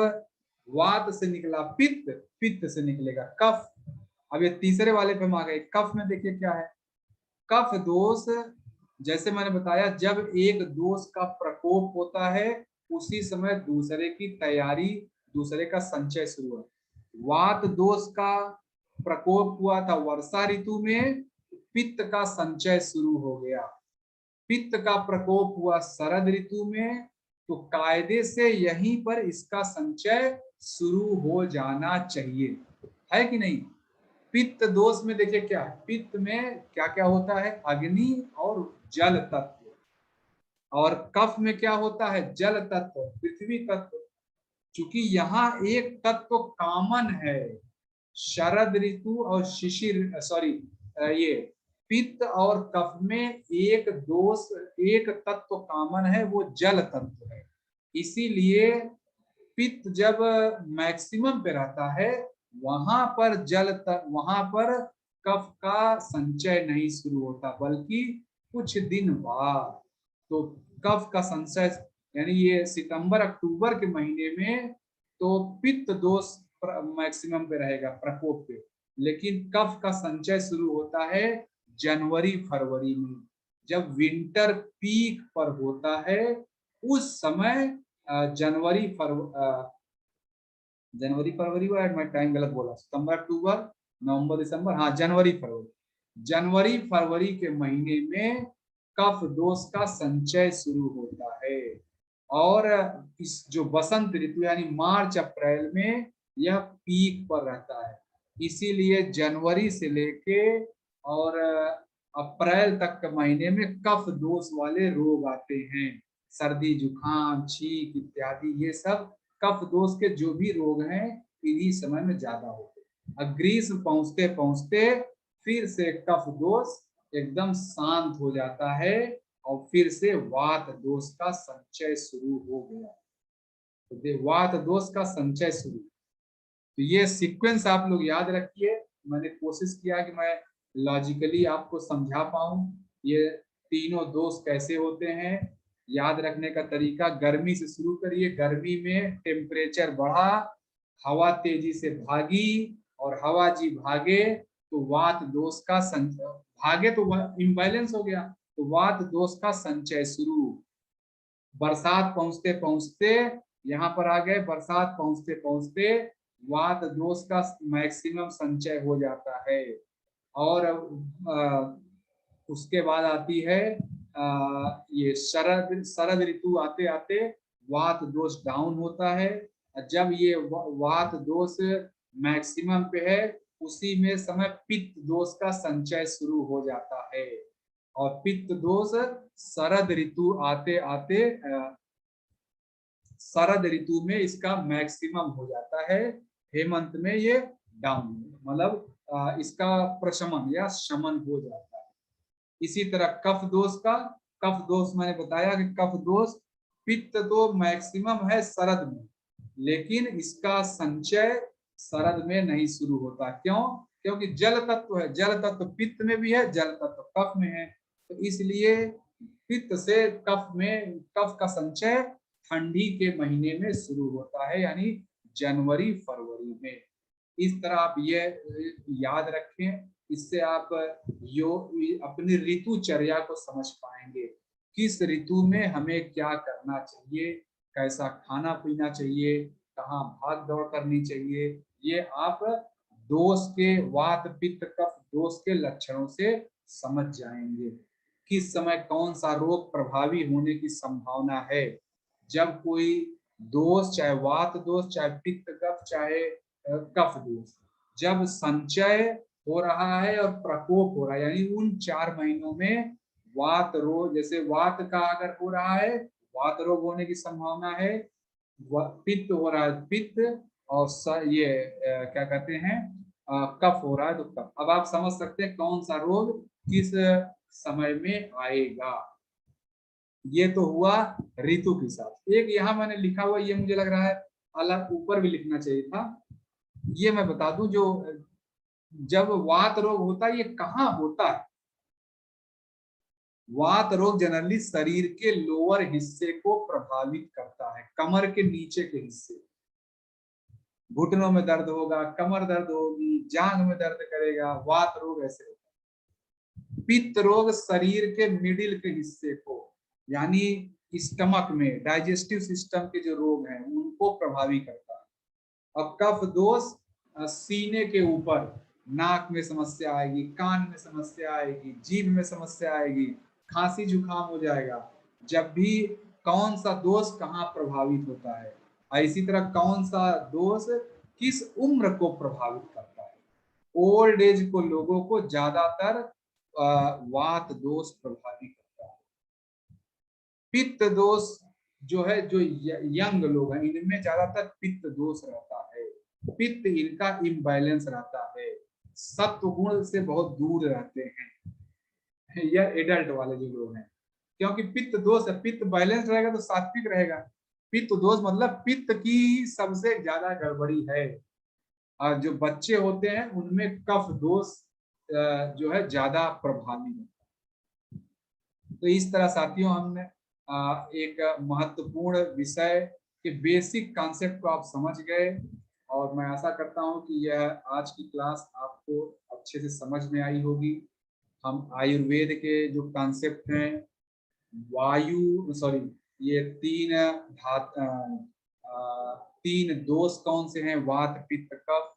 वात से निकला पित्त, पित्त से निकलेगा कफ। अब ये तीसरे वाले पे हम आ गए। कफ में देखिए क्या है, कफ दोष, जैसे मैंने बताया, जब एक दोष का प्रकोप होता है उसी समय दूसरे की तैयारी, दूसरे का संचय शुरू हुआ। वात दोष का प्रकोप हुआ था वर्षा ऋतु में, पित्त का संचय शुरू हो गया। पित्त का प्रकोप हुआ शरद ऋतु में, तो कायदे से यहीं पर इसका संचय शुरू हो जाना चाहिए, है कि नहीं। पित्त दोष में देखिए क्या है, पित्त में क्या क्या होता है, अग्नि और जल तत्व, और कफ में क्या होता है, जल तत्व, पृथ्वी तत्व। क्योंकि यहाँ एक तत्व कॉमन है, शरद ऋतु और शिशिर, सॉरी, ये पित्त और कफ में एक दोष, एक तत्व कॉमन है, वो जल तत्व है। इसीलिए पित्त जब मैक्सिमम पे रहता है वहां पर वहां पर कफ का संचय नहीं शुरू होता, बल्कि कुछ दिन बाद। तो कफ का संचय, यानी ये सितंबर अक्टूबर के महीने में तो पित्त दोष मैक्सिमम पे रहेगा, प्रकोप पे, लेकिन कफ का संचय शुरू होता है जनवरी फरवरी में, जब विंटर पीक पर होता है। उस समय जनवरी फरवरी हुआ, मैं टाइम गलत बोला, सितंबर अक्टूबर नवंबर दिसंबर, हाँ जनवरी फरवरी, जनवरी फरवरी के महीने में कफ दोष का संचय शुरू होता है। और इस जो बसंत ऋतु यानी मार्च अप्रैल में यह पीक पर रहता है। इसीलिए जनवरी से लेके और अप्रैल तक के महीने में कफ दोष वाले रोग आते हैं, सर्दी जुकाम छींक इत्यादि, ये सब कफ दोष के जो भी रोग हैं इन्हीं समय में ज्यादा होते हैं। ग्रीष्म पहुंचते पहुंचते फिर से कफ दोष एकदम शांत हो जाता है और फिर से वात दोष का संचय शुरू हो गया। तो वात दोष का संचय शुरू, तो ये सीक्वेंस आप लोग याद रखिए। मैंने कोशिश किया कि मैं लॉजिकली आपको समझा पाऊं ये तीनों दोष कैसे होते हैं। याद रखने का तरीका, गर्मी से शुरू करिए, गर्मी में टेम्परेचर बढ़ा, हवा तेजी से भागी और हवा जी भागे तो वात दोष का संचय, भागे तो इम्बैलेंस हो गया तो वात दोष का संचय शुरू। बरसात पहुंचते पहुंचते यहाँ पर आ गए, बरसात पहुंचते पहुंचते वात दोष का मैक्सिमम संचय हो जाता है। और उसके बाद आती है ये शरद ऋतु आते आते वात दोष डाउन होता है। जब ये वात दोष मैक्सिमम पे है उसी में समय पित्त दोष का संचय शुरू हो जाता है। और पित्त दोष शरद ऋतु आते आते शरद ऋतु में इसका मैक्सिमम हो जाता है, हेमंत में ये डाउन, मतलब इसका प्रशमन या शमन हो जाता है। इसी तरह कफ दोष का, कफ दोष मैंने बताया कि कफ दोष पित्त तो मैक्सिमम है शरद में, लेकिन इसका संचय शरद में नहीं शुरू होता। क्यों? क्योंकि जल तत्व है, जल तत्व पित्त में भी है, जल तत्व कफ में है, तो इसलिए पित्त से कफ में, कफ का संचय ठंडी के महीने में शुरू होता है, यानी जनवरी फरवरी में। इस तरह आप ये याद रखें, इससे आप अपनी ऋतुचर्या को समझ पाएंगे, किस ऋतु में हमें क्या करना चाहिए, कैसा खाना पीना चाहिए, कहाँ भाग दौड़ करनी चाहिए, ये आप दोष के, वात पित्त कफ दोष के लक्षणों से समझ जाएंगे। किस समय कौन सा रोग प्रभावी होने की संभावना है। जब कोई दोष, चाहे वात दोष, चाहे पित्त कफ, चाहे कफ दोष, जब संचय हो रहा है और प्रकोप हो रहा है, यानी उन 4 महीनों में वात रोग, जैसे वात का अगर हो रहा है, वात रोग होने की संभावना है, पित्त हो रहा है पित्त, और ये क्या कहते हैं कफ हो रहा है तो कफ। अब आप समझ सकते हैं कौन सा रोग किस समय में आएगा। ये तो हुआ ऋतु के साथ। एक यहाँ मैंने लिखा हुआ, ये मुझे लग रहा है अलग ऊपर भी लिखना चाहिए था। ये मैं बता दूं, जो जब वात रोग होता है ये कहाँ होता है। वात रोग जनरली शरीर के लोअर हिस्से को प्रभावित करता है, कमर के नीचे के हिस्से। घुटनों में दर्द होगा, कमर दर्द होगी, जांघ में दर्द करेगा, वात रोग ऐसे होता है। पित्त रोग शरीर के मिडिल के हिस्से को, यानी स्टमक में, डाइजेस्टिव सिस्टम के जो रोग हैं उनको प्रभावित करता है। अब कफ दोष सीने के ऊपर, नाक में समस्या आएगी, कान में समस्या आएगी, जीभ में समस्या आएगी, खांसी जुकाम हो जाएगा। जब भी कौन सा दोष कहाँ प्रभावित होता है, और इसी तरह कौन सा दोष किस उम्र को प्रभावित करता है। ओल्ड एज को लोगों को ज्यादातर वात दोष प्रभावित करता है। पित्त दोष जो है, जो यंग लोग हैं इनमें ज्यादातर पित्त दोष रहता है। पित्त इनका इम्बैलेंस रहता है, सत्व गुण से बहुत दूर रहते हैं यह एडल्ट वाले जो लोग हैं, क्योंकि पित्त दोष है। पित्त बैलेंस रहेगा तो सात्विक रहेगा। पित्त दोष मतलब पित्त की सबसे ज्यादा गड़बड़ी है। और जो बच्चे होते हैं उनमें कफ दोष जो है ज्यादा प्रभावी है। तो इस तरह साथियों हमने एक महत्वपूर्ण विषय के बेसिक कॉन्सेप्ट को आप समझ गए, और मैं आशा करता हूं कि यह आज की क्लास आपको अच्छे से समझ में आई होगी। हम आयुर्वेद के जो कॉन्सेप्ट हैं, वायु सॉरी ये तीन दोष कौन से हैं, वात पित्त कफ,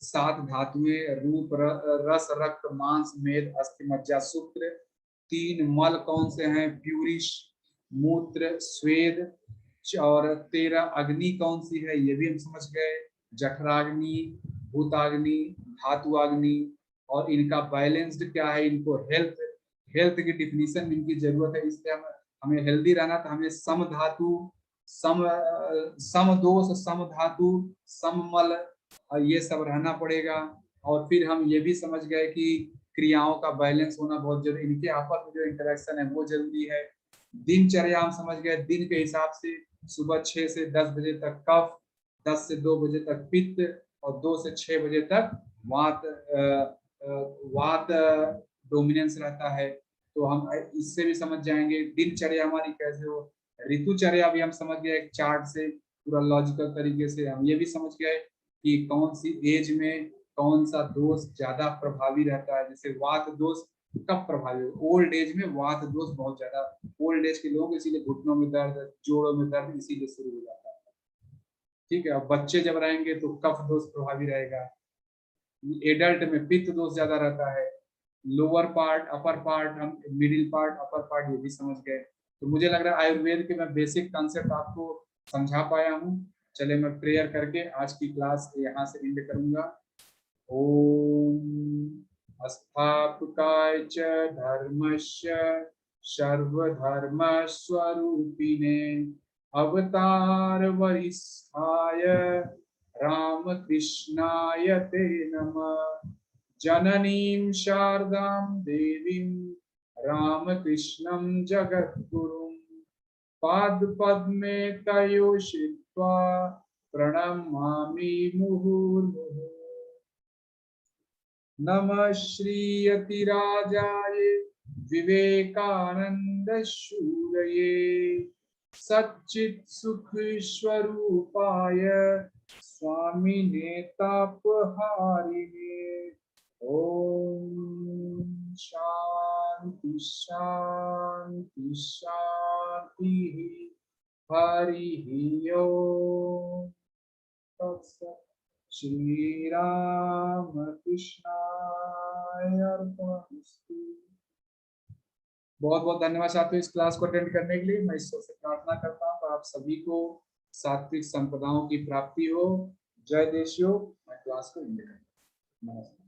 7 धातुएं रूप रस रक्त मांस मेद अस्थि मज्जा सूत्र, 3 मल कौन से हैं, प्यूरिश मूत्र स्वेद, और 13 अग्नि कौन सी है ये भी हम समझ गए, जठराग्नि भूताग्नि धातुअग्नि, और इनका बैलेंस्ड क्या है, इनको हेल्थ हेल्थ की डिफिनीशन इनकी जरूरत है। इसलिए हमें हेल्दी रहना तो हमें सम धातु, सम सम दोष, सम धातु, सम मल, ये सब रहना पड़ेगा। और फिर हम ये भी समझ गए कि क्रियाओं का बैलेंस होना बहुत जरूरी, इनके आपस में जो इंटरेक्शन है वो जरूरी है। दिनचर्या हम समझ गए, दिन के हिसाब से सुबह 6 से 10 बजे तक कफ, 10 से 2 बजे तक पित्त, और 2 से 6 बजे तक वात वात डोमिनेंस रहता है। तो हम इससे भी समझ जाएंगे दिनचर्या हमारी कैसे हो। ऋतुचर्या भी हम समझ गए, एक चार्ट से पूरा लॉजिकल तरीके से। हम ये भी समझ गए कि कौन सी एज में कौन सा दोष ज्यादा प्रभावी रहता है। जैसे वात दोष कब प्रभावी हो, ओल्ड एज में वात दोष बहुत ज्यादा, ओल्ड एज के लोग इसीलिए घुटनों में दर्द, जोड़ों में दर्द इसीलिए शुरू हो जाता है। ठीक है, अब बच्चे जब रहेंगे तो कफ दोष प्रभावी रहेगा, एडल्ट में पित्त दोष ज्यादा रहता है, लोअर पार्ट अपर पार्ट, हम मिडिल पार्ट अपर पार्ट ये भी समझ गए। तो मुझे लग रहा है आयुर्वेद के मैं बेसिक कॉन्सेप्ट आपको समझा पाया हूँ। चले मैं प्रेयर करके आज की क्लास यहाँ से एंड करूंगा। ओम स्थापकाय च धर्मस्य सर्वधर्म स्वरूपिणे अवतार वरिष्ठाय रामकृष्णाय ते नमः। जननीं शारदां देवीं रामकृष्णं जगद्गुरुं पादपद्मे तयोषित्वा प्रणमामि मुहुर्मुहुः। नमः श्रीयतिराजाय विवेकानन्दशूरये सच्चित्सुखस्वरूपाय स्वामिने तापहारिणे। ओम शांति शांति शांति। हरि ओम तत्सत्। श्री राम कृष्णाय अर्पणमस्तु। बहुत बहुत धन्यवाद साथियों इस क्लास को अटेंड करने के लिए। मैं ईश्वर से प्रार्थना करता हूँ कि आप सभी को सात्विक संपदाओं की प्राप्ति हो। जय देश हो। मैं क्लास को एंड करता हूँ। नमस्ते।